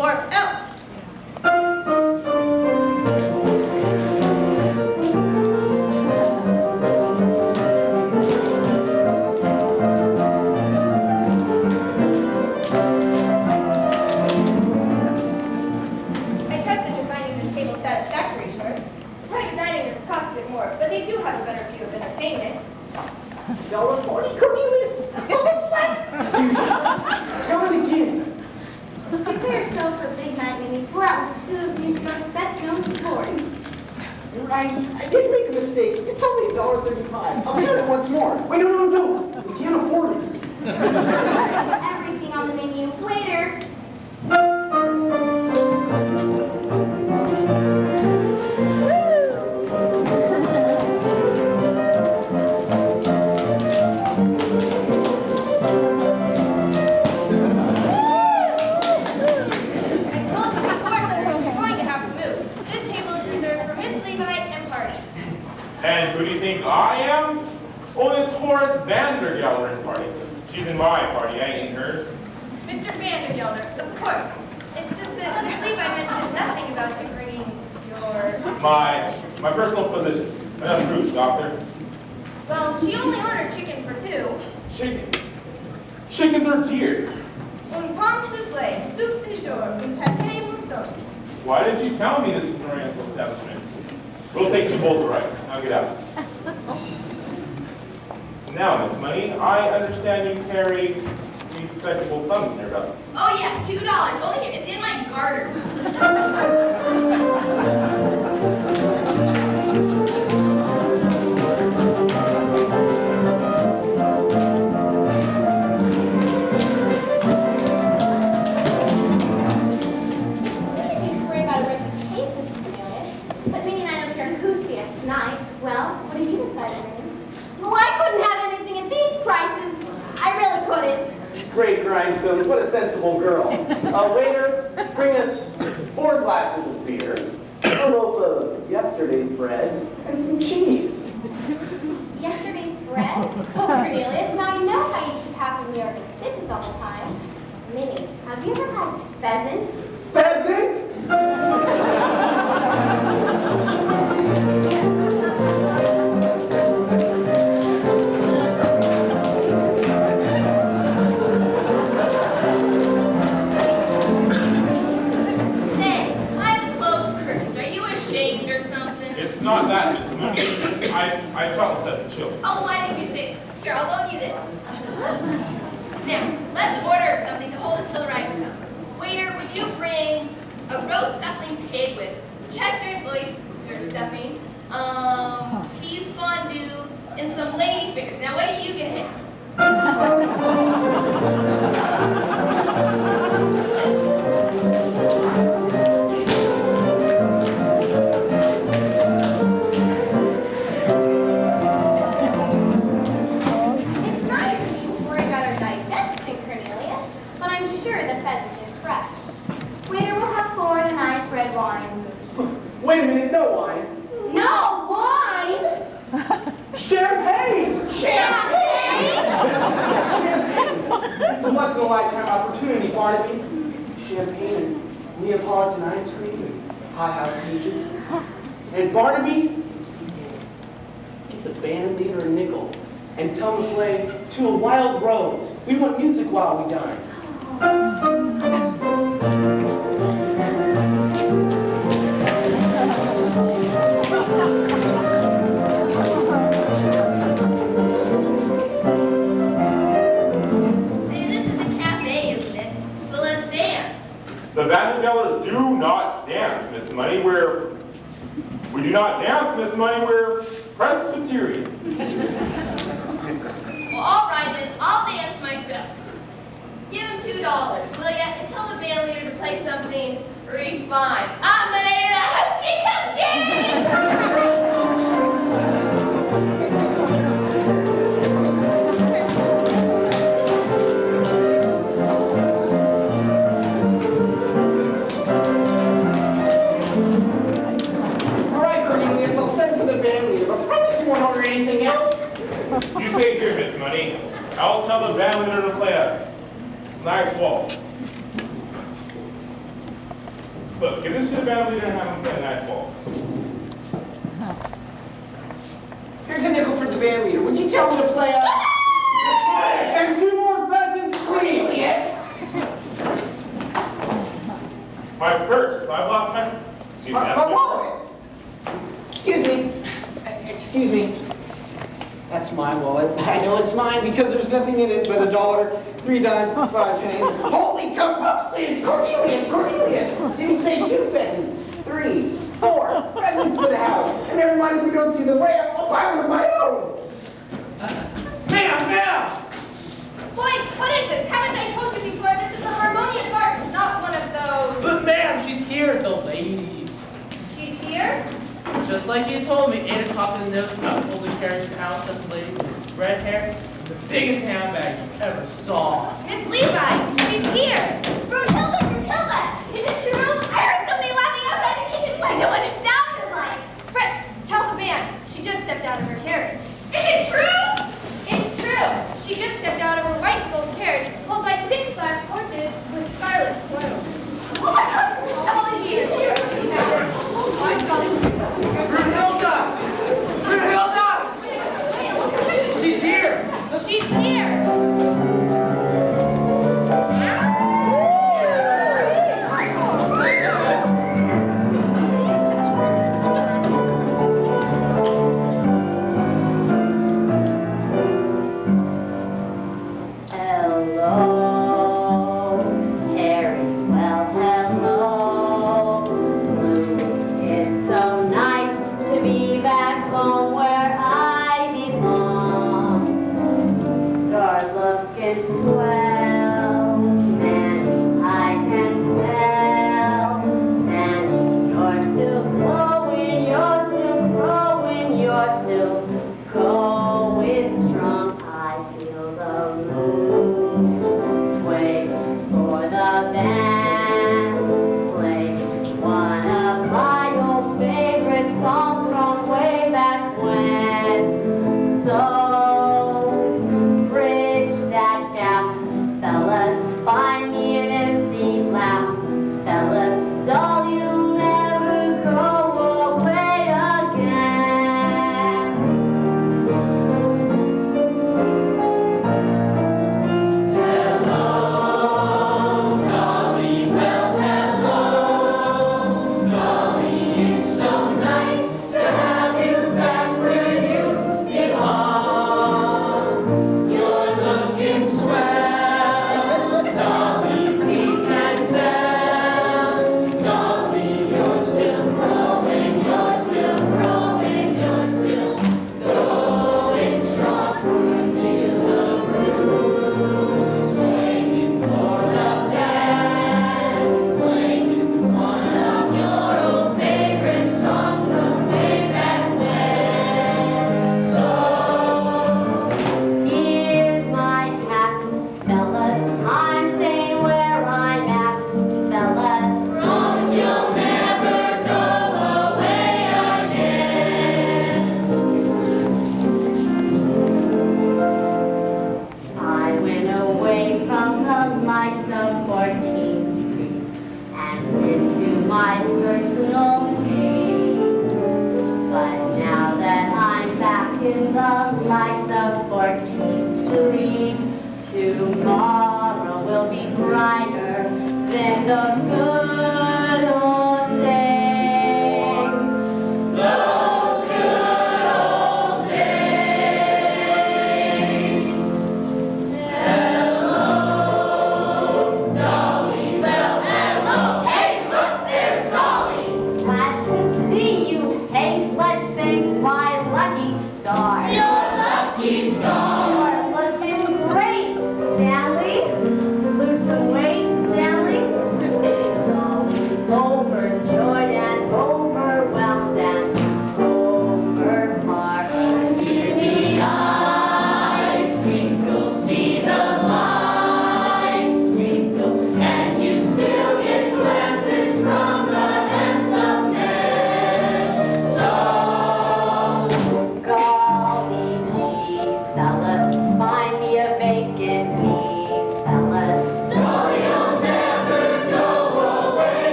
or else. I trust that you're finding this table satisfactory, sir. Private dining rooms cost a bit more, but they do have a better view of entertainment. $1.40, Cornelius. What's left? Tell it again. Prepare yourself for a big night, maybe 4 hours of two of New York's best known supporters. I did make a mistake. It's only $1.35. I'll count it once more. Wait, no. We can't afford it. Everything on the menu. Waiter. And who do you think I am? Oh, it's Horace Vandergelder's party. She's in my party, I ain't in hers. Mr. Vandergelder, of course. It's just that Miss Levi mentioned nothing about you bringing yours. My personal physician. Enough proof, doctor. Well, she only ordered chicken for 2. Chicken. Chickens are dear. Un pomme soufflé, soup du jour, un pâté mousson. Why didn't you tell me this is an Oriental establishment? We'll take 2 bowls of rice. Now get out. Now, Miss Money, I understand you carry respectable sums in your belt. Oh yeah, $2. Only here. It's in my garter. Well, what did you decide to bring? Well, I couldn't have anything at these prices. I really couldn't. Great grindstone. What a sensible girl. Waiter, bring us 4 glasses of beer, a loaf of yesterday's bread, and some cheese. Yesterday's bread? Oh, Cornelius, now you know how you keep half of New York in stitches all the time. Minnie, have you ever had pheasant? Pheasant? It's not that, Miss Money. I felt set the chill. Oh, why did you say so? Sure, I'll loan you this. Now, let's order something to hold us till the rice comes. Waiter, would you bring a roast duckling pig with Chester oyster stuffing, cheese fondue, and some lady fingers. Now, what are you gonna have? Wait a minute, no wine. No wine? Champagne! Champagne! Champagne! It's a once-in-a-lifetime opportunity, Barnaby. Champagne and Neapolitan ice cream and hothouse peaches. And Barnaby, get the band leader a nickel and tell him to play To a Wild Rose. We want music while we dine. The Vandergellers do not dance, Miss Money. We do not dance, Miss Money. We're Presbyterian. Well, all right then. I'll dance myself. Give him $2, will ya? And tell the band leader to play something refined. I'm gonna hit a hoochie coochie! Anything else? You stay here, Miss Money. I'll tell the band leader to play a nice waltz. Look, give this to the band leader and have him play a nice waltz. Here's a nickel for the band leader. Would you tell him to play a... And 2 more pheasants, please. Cornelius? My purse. I've lost my... Excuse me. My wallet. Excuse me. Excuse me. That's my wallet. I know it's mine because there's nothing in it but $1, 3 dimes, 5 pennies. Holy capuses! Cornelius! Cornelius! Didn't say 2 pheasants, 3, 4 pheasants for the house. And never mind if we don't see the whale, I'll buy one of my own. Ma'am! Boy, what is this? Haven't I told you before? This is a harmonious garden, not one of those. But ma'am, she's here, the lady. She's here? Just like you told me, 8 o'clock in the nose, mouthfuls of carriage and house, steps a lady with red hair, the biggest handbag you ever saw. Miss Levi, she's here. Brunhilde! Is it true? I heard somebody laughing outside the kitchen. I know what it sounded like. Fritz, tell the band. She just stepped out of her carriage. Is it true? It's true. She just stepped out of her white gold carriage, pulled like 6 black horses with scarlet clothes. Oh my gosh, there's Dolly here. Oh my God. Brunhilde! Brunhilde! She's here! She's here.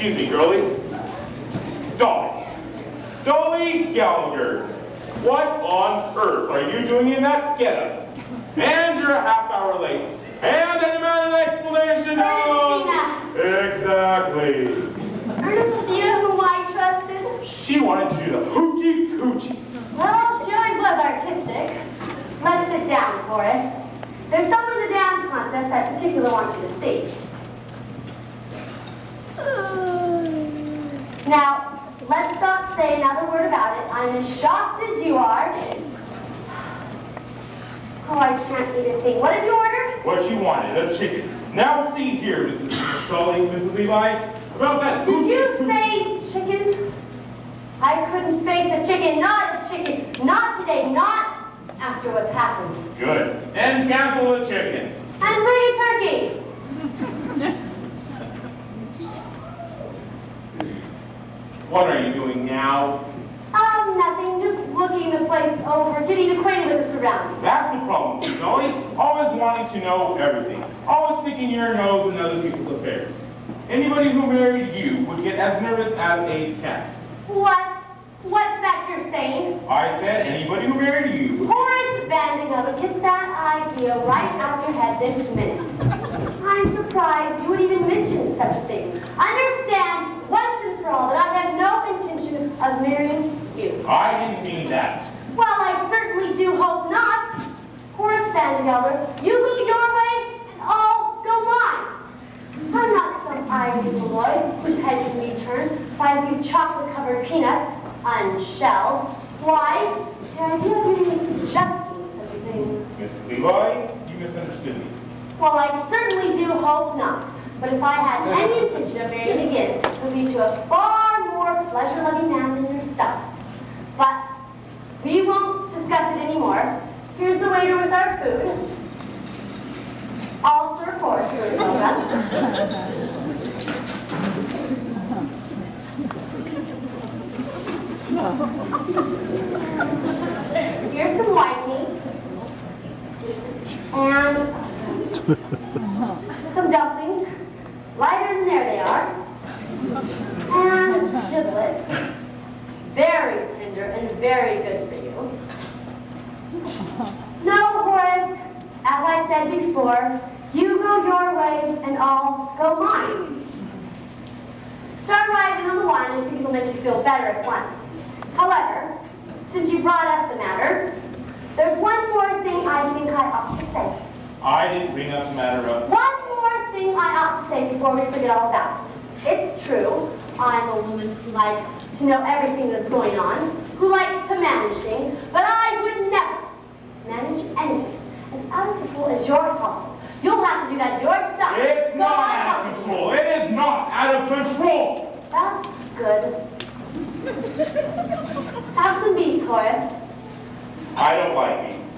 Excuse me, girlie. Dolly. Dolly Gallagher. What on earth are you doing in that getup? And you're a half hour late. And I demand an explanation of... Exactly. Ernestina, whom I trusted. She wanted to do the hoochie coochie. Well, she always was artistic. Let's sit down, Horace. There's someone in the dance contest I particularly want you to see. Now, let's not say another word about it. I'm as shocked as you are. Oh, I can't eat a thing. What did you order? What you wanted, a chicken. Now see here, Mrs. Dolly, Mrs. Levi, about that Did you hoochie say chicken? I couldn't face a chicken, not a chicken. Not today, not after what's happened. Good. And cancel the chicken. And bring a turkey. What are you doing now? Nothing. Just looking the place over, getting acquainted with the surroundings. That's the problem, Mrs. Dolly. Always wanting to know everything. Always sticking your nose in other people's affairs. Anybody who married you would get as nervous as a cat. What? What's that you're saying? I said anybody who married you would... Horace Vandenberg, get that idea right out of your head this minute. I'm surprised you would even mention such a thing. Understand once and for all that I have no intention of marrying you. I didn't mean that. Well, I certainly do hope not. Horace Vandenberg, you go your way and I'll go mine. I'm not some ivy boy whose head can be turned by a few chocolate-covered peanuts, unshelled. Why? The idea of even suggesting such a thing. Mrs. Levi, you misunderstood me. Well, I certainly do hope not. But if I had any intention of marrying again, it would be to a far more pleasure-loving man than yourself. But we won't discuss it anymore. Here's the waiter with our food. I'll serve Horace when it's all done. Here's some white meat. And some dumplings. Lighter than there they are. And giblets. Very tender and very good for you. No, Horace, as I said before, you go your way and I'll go mine. Start riding on the wine and think it'll make you feel better at once. However, since you brought up the matter, there's one more thing I think I ought to say. I didn't bring up the matter of... One more thing I ought to say before we forget all about it. It's true, I'm a woman who likes to know everything that's going on, who likes to manage things, but I would never manage anything as out of control as your household. You'll have to do that yourself. It's not out of control. It is not out of control. That's good. Have some beets, Horace. I don't like beets.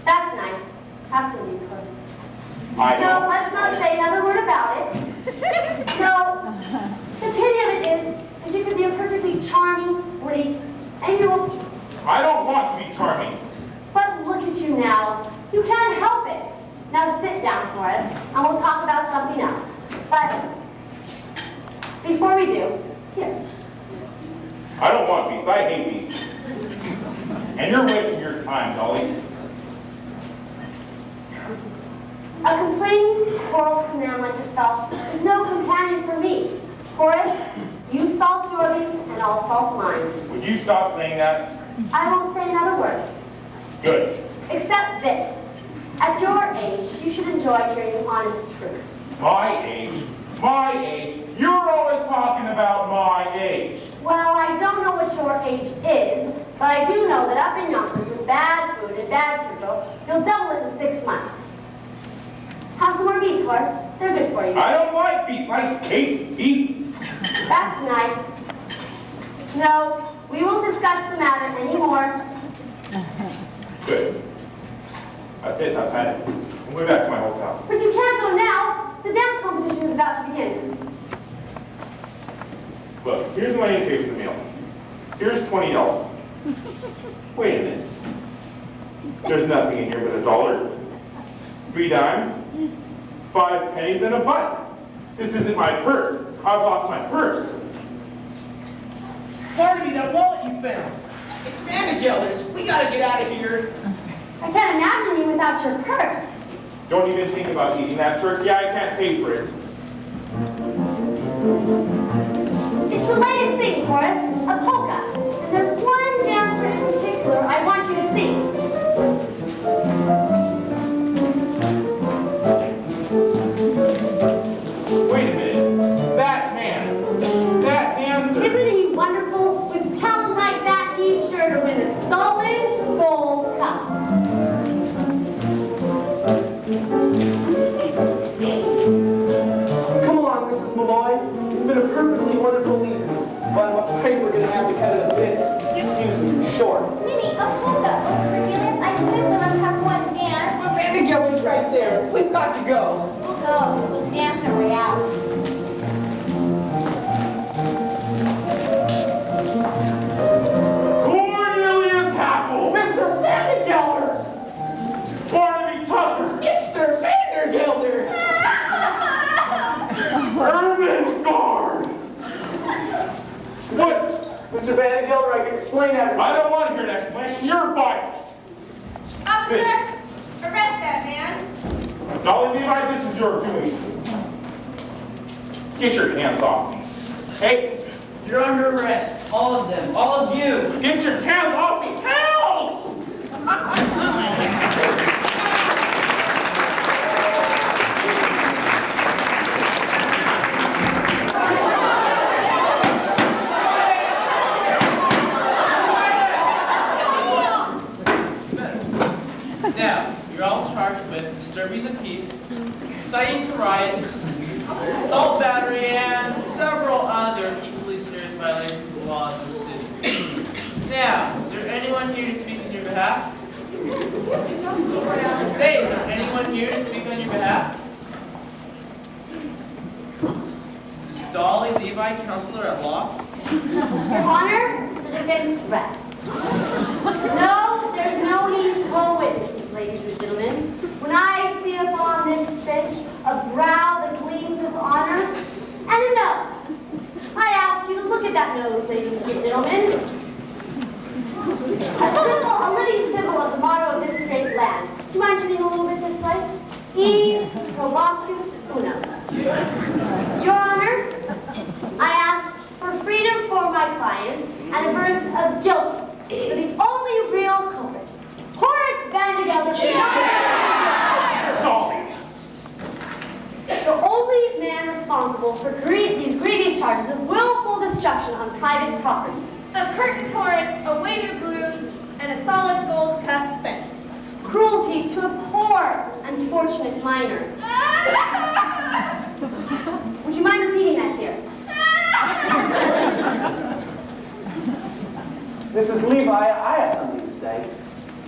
That's nice. Have some beets, Horace. I No, don't. let's not say another word about it. No, the pity of it is you could be a perfectly charming, witty, and you will... I don't want to be charming. But look at you now. You can't help it. Now sit down, Horace, and we'll talk about something else. But before we do, here. I don't want beets. I hate beets. And you're wasting your time, Dolly. A complaining, quarrelsome man like yourself is no companion for me. Horace, you salt your beets, and I'll salt mine. Would you stop saying that? I won't say another word. Good. Except this. At your age, you should enjoy hearing the honest truth. My age? My age? You're always talking about my age. Well, I don't know what your age is, but I do know that up in Yonkers with bad food and bad cereal, you'll double it in 6 months. Have some more beets, Horace. They're good for you. I don't like beets. I hate beets. That's nice. No, we won't discuss the matter anymore. Good. That's it. I've had it. I'll move back to my hotel. But you can't go now. The dance competition is about to begin. Look, here's my newspaper for the meal. Here's $20. Wait a minute. There's nothing in here but $1, 3 dimes, 5 pennies, and a butt. This isn't my purse. I've lost my purse. Barnaby, that wallet you found. It's Vandergelder's. We gotta get out of here. I can't imagine you without your purse. Don't even think about eating that turkey. I can't pay for it. It's the latest thing, Horace, a polka. And there's one dancer in particular I want you to see. Wait a minute. That man. That dancer. Isn't he wonderful? With talent like that, he's sure to win a solid gold cup. Come along, Mrs. Malloy. It's been a perfectly wonderful evening. But I'm afraid we're going to have to cut it a bit, excuse me, short. Minnie, a polka. Oh, Cornelius, I insist on us have one dance. Well, Vandergelder's right there. We've got to go. We'll go. We'll dance our way out. Cornelius Hackle. Mr. Vandergelder! Barnaby Tucker. Mr. Vandergelder! Urban Guard. What? Mr. Vandergelder, I can explain everything. I don't want to hear an explanation. You're fired. Officer, arrest that man. Dolly Levi, this is your doing. Get your hands off me. Hey, You're under arrest. All of them. All of you. get your hands off me. Help! Now, you're all charged with disturbing the peace, inciting to riot, assault battery, and several other equally serious violations of the law in this city. Now, is there anyone here to speak on your behalf? Say, is there anyone here to speak on your behalf? Miss Dolly Levi, counselor at law? Your Honor, the defense rests. No, there's no need to call witnesses, ladies and gentlemen. When I see upon this bench a brow that gleams with honor and a nose, I ask you to look at that nose, ladies and gentlemen. A living symbol of the motto of this great land. Do you mind turning a little bit this way? E proboscis uno. Your Honor, I ask for freedom for my clients and a verdict of guilty for the only real culprit, Horace Vandergelder. Dolly. The only man responsible for these grievous charges of willful destruction on private property. A curtain torrent, a waiter bruised, and a solid gold cup spent. Cruelty to a poor, unfortunate minor. Would you mind repeating that, dear? Mrs. Levi, I have something to say.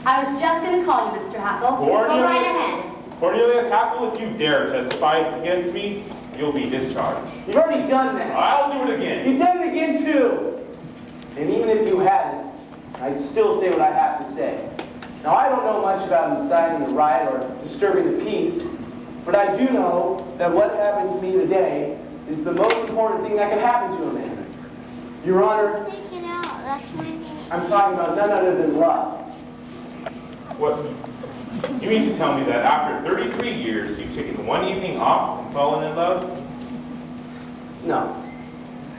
I was just going to call you, Mr. Hackle. Go right ahead. Cornelius Hackle, if you dare testify against me, you'll be discharged. You've already done that. I'll do it again. You've done it again, too. And even if you hadn't, I'd still say what I have to say. Now, I don't know much about inciting the riot or disturbing the peace, but I do know that what happened to me today is the most important thing that can happen to a man. Your Honor, I'm talking about none other than love. What? You mean to tell me that after 33 years, you've taken one evening off and fallen in love? No,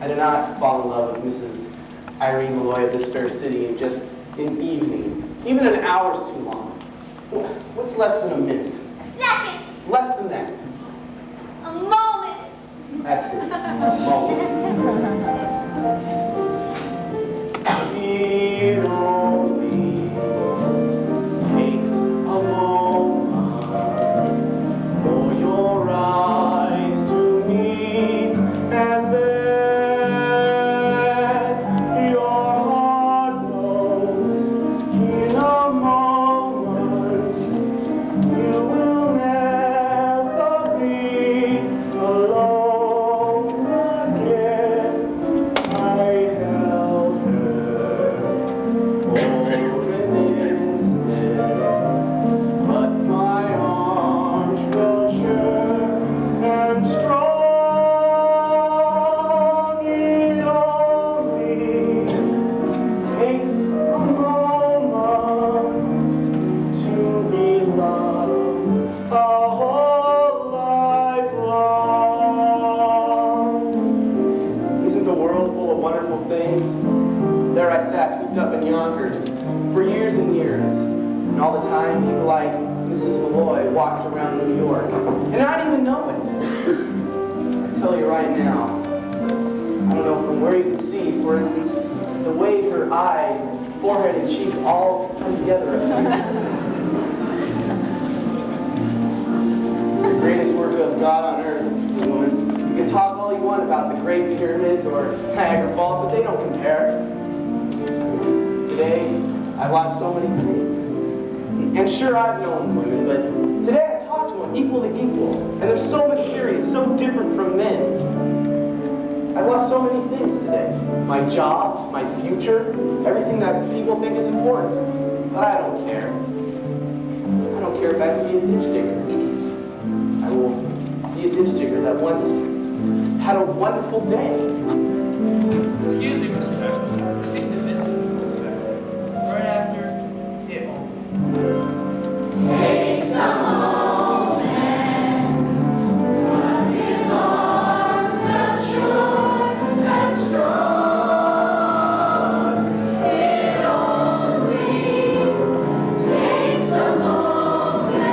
I did not fall in love with Mrs. Irene Malloy of this fair city in just an evening. Even an hour's too long. What's less than a minute? Second, Less than that. a moment. That's it. A moment. It only takes a moment for your eyes to meet, and then your heart knows in a moment you will never be alone again. I time people like Mrs. Malloy walked around New York, and I didn't even know it. I tell you right now, I don't know from where you can see, for instance, the way her eye, forehead, and cheek all come together up here. The greatest work of God on earth, woman. You can talk all you want about the Great Pyramids or Niagara Falls, but they don't compare. Today, I've lost so many things. And sure, I've known women, but today I talk to them equal to equal. And they're so mysterious, so different from men. I've lost so many things today. My job, my future, everything that people think is important. But I don't care. I don't care if I have to be a ditch digger. I will be a ditch digger that once had a wonderful day. Excuse me, Mr. Beckles. Received a visit from the inspector. Right after it all. Take some moment, but his arms are sure and strong. It only takes a moment.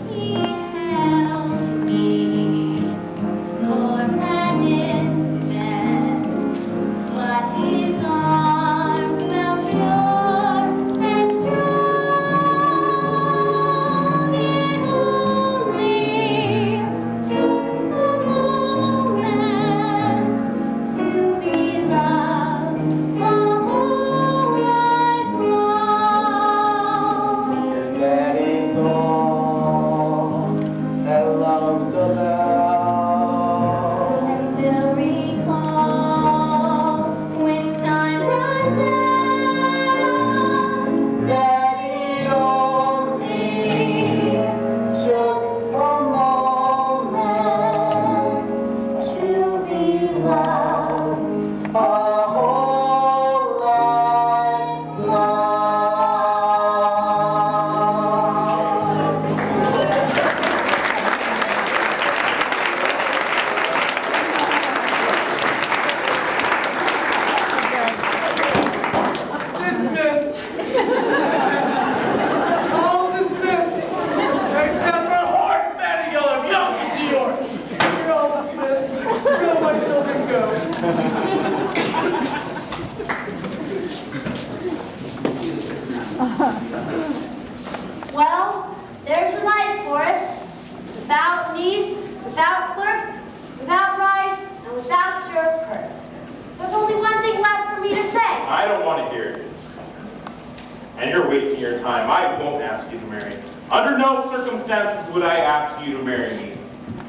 He held me for an instant, but his arms felt sure and strong. It only took a moment to be loved a whole life long. And that is all that love's about. And we'll recall when time runs out That it only took a moment to be loved. a whole life long. Dismissed. All dismissed. Except for Horace Pettigill of Yonkers, New York. You're all dismissed. Go, my children, go. Well, there's your life, Forrest. Without niece, without clerks, without ride, and without your purse. There's only one thing left for me to say. I don't want to hear it. And you're wasting your time. I won't ask you to marry me. Under no circumstances would I ask you to marry me.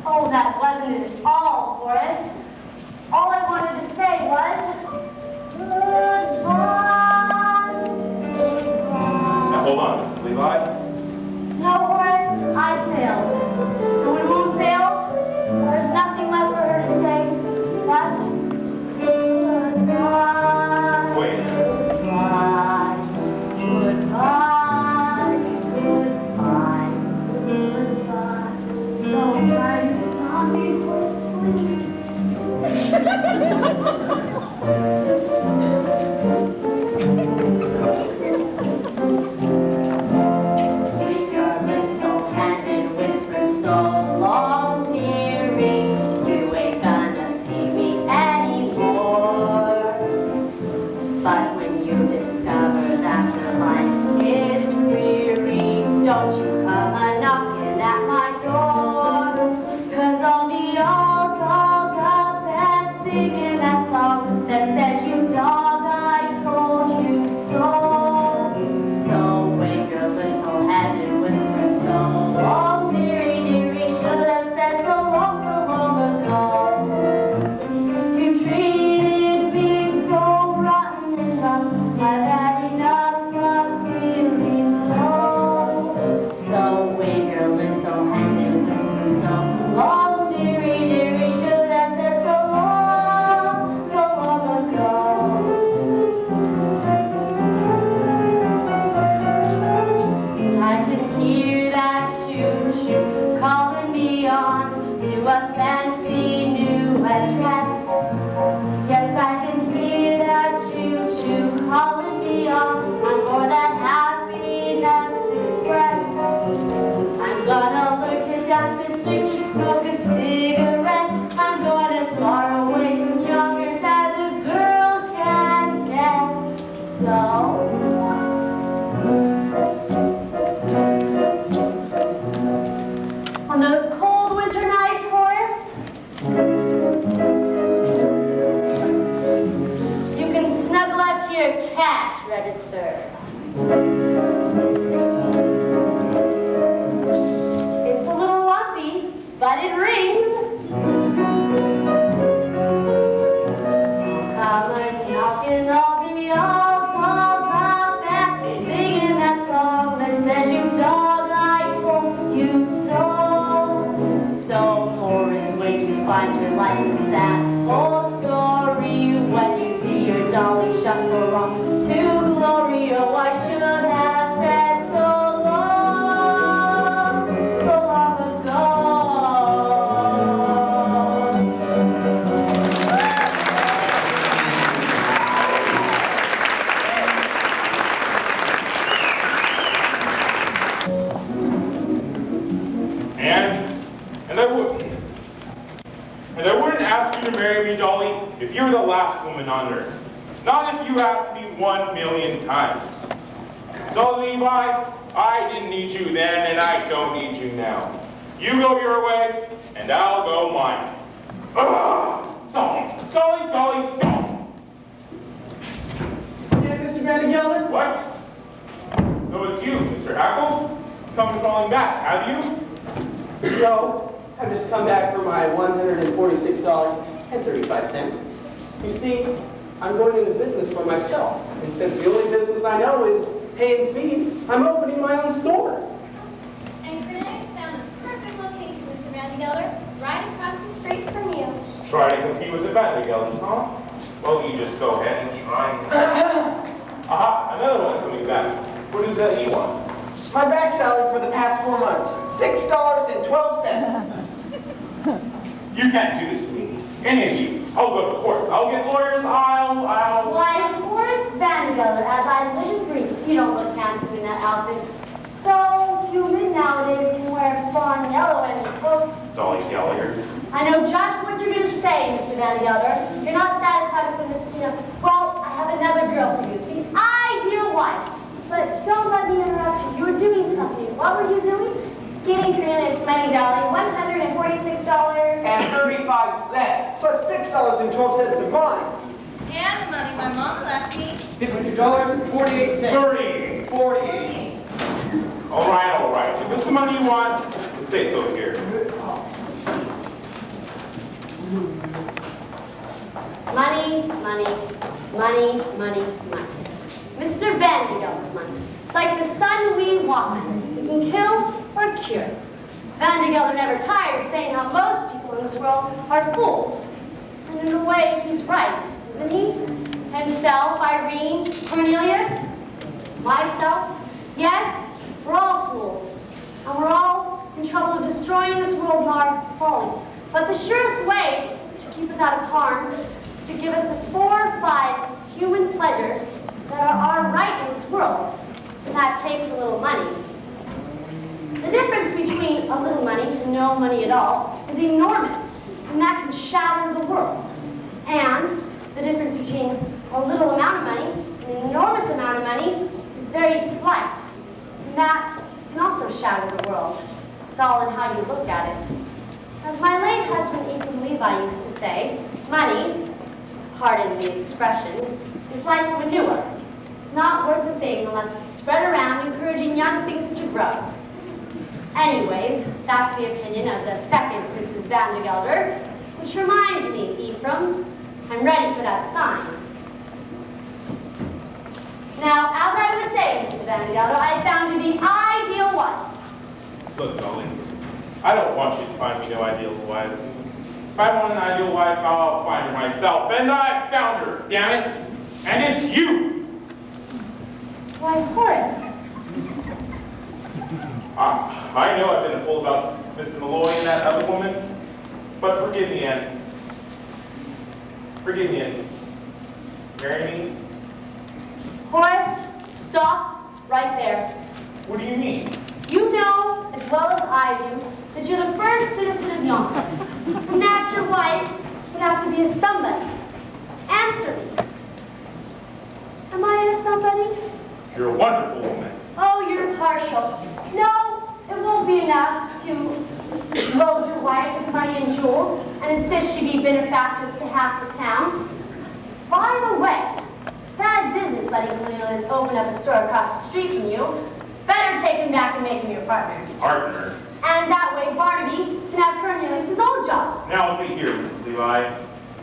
Oh, that wasn't it at all, Forrest. All I wanted to say was, goodbye, goodbye. Now hold on, Mrs. Levi. No, Horace, I failed. And when a woman fails, there's nothing left for her to say but goodbye. Wait. Goodbye, goodbye, goodbye, goodbye. So nice to me, Horace, please. Take your little hand and whisper so long, dearie. You ain't gonna see me anymore. But when you discover that your life is dreary, don't you come a-knocking at my door. 'Cause I'll be all dolled up and singing that song that says, you dog, I told you so. So wave your little hand and whisper so long, dearie, dearie, should have said so long ago. You treated me so rotten and rough, I've had enough of feeling low. So wave your little hand and whisper so long, dearie, dearie, should have said so long ago. I can hear that choo-choo calling me on to a fancy new address. Yes, I can hear that choo-choo calling me on for that happy bastard street to smoke a cigarette. I'm going as far away from youngers as a girl can get. So, on those cold winter nights, Horace, you can snuggle up to your cash register. It's a little lumpy, but it rings. Don't come a knocking, I'll be all tall up and singing that song that says you dog, I told you so. So, Horace, when you find your life a sad old story, when you see your Dolly shuffle along to glory, oh, I should have said so long ago. And I wouldn't ask you to marry me, Dolly, if you were the last woman on earth. Not if you asked me 1,000,000 times. Dolly Levi, I didn't need you then, and I don't need you now. You go your way, and I'll go mine. Dolly, Dolly, Dolly, Dolly. Stand, Mr. Vandergelder? What? So it's you, Mr. Hackle? Come calling back, have you? No, I've just come back for my $146.35. You see, I'm going into business for myself. And since the only business I know is pay and feed, I'm opening my own store. And Critics found the perfect location, Mr. Vandergelder, right across the street from you. Try to compete with the Vandergelders, huh? Well, you just go ahead and try. Aha, another one's coming back. What is that you want? My back salary for the past 4 months, $6.12. You can't do this to me. Any of you. I'll go to court. I'll get lawyers. I'll... Why, Horace Vandergelder, as I live and breathe, you don't look handsome in that outfit. So human nowadays, you wear fawn yellow and taupe. Dolly Gallagher. I know just what you're going to say, Mr. Vandergelder. You're not satisfied with Miss Tina. Well, I have another girl for you, the ideal wife. But don't let me interrupt you. You were doing something. What were you doing? Getting creative money, Dolly. $146.35. Plus $6.12 of mine. And the money my mom left me. $52.48. 30. 48. All right. If it's the money you want, the state's over here. Money, money, money, money, money. Mr. Vandergelder's money. It's like the sun we walk under. It can kill or cure. Vandergelder never tires saying how most people in this world are fools. And in a way, he's right, isn't he? Himself, Irene, Cornelius, myself. Yes, we're all fools. And we're all in trouble of destroying this world in our folly. But the surest way to keep us out of harm is to give us the 4 or 5 human pleasures that are our right in this world. And that takes a little money. The difference between a little money and no money at all is enormous, and that can shatter the world. And the difference between a little amount of money and an enormous amount of money is very slight, and that can also shatter the world. It's all in how you look at it. As my late husband Ethan Levi used to say, money, pardon the expression, is like manure. It's not worth a thing unless it's spread around, encouraging young things to grow. Anyways, that's the opinion of the second Mrs. Vandergelder, which reminds me, Ephraim, I'm ready for that sign. Now, as I was saying, Mr. Vandergelder, I found you the ideal wife. Look, Dolly, I don't want you to find me no ideal wives. If I want an ideal wife, I'll find her myself. And I found her, damn it. And it's you. Why, Horace. I know I've been a fool about Mrs. Malloy and that other woman, but forgive me, Anne. Forgive me, Anne. Marry me? Horace, stop right there. What do you mean? You know, as well as I do, that you're the first citizen of Muses, and that your wife would have to be a somebody. Answer me. Am I a somebody? You're a wonderful woman. Oh, you're partial. No, it won't be enough to load your wife with money and jewels and insist she be benefactress to half the town. By the way, it's bad business letting Cornelius open up a store across the street from you. Better take him back and make him your partner. Partner. And that way Barnaby can have Cornelius' old job. Now see here, Mrs. Levi.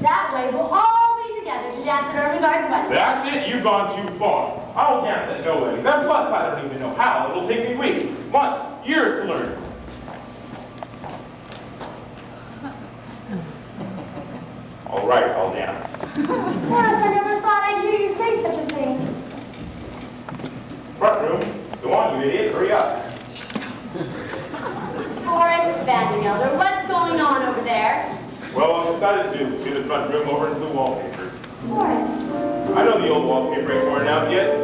That way we'll all be together to dance at Ermengarde's wedding. That's it, you've gone too far. I'll dance at no weddings. And plus, I don't even know how. It'll take me weeks, months, years to learn. All right, I'll dance. Horace, I never thought I'd hear you say such a thing. Front room. Go on, you idiot. Hurry up. Horace Vandergelder, what's going on over there? Well, I decided to do the front room over into the wallpaper. Horace. I know the old wallpaper ain't worn out yet.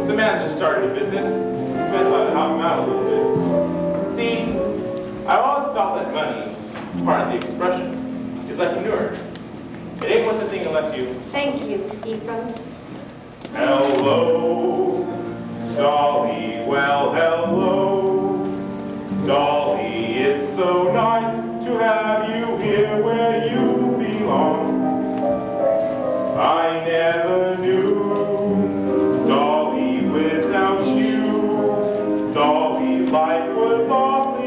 The man's just started a business. So I thought I'd help him out a little bit. See, I've always felt that money is part of the expression. It's like manure. It ain't worth a thing unless you... Thank you, Ephraim. Hello, Dolly, well, hello. Dolly, it's so nice to have you here where you belong. I never knew Dolly without you. Dolly, life was awful.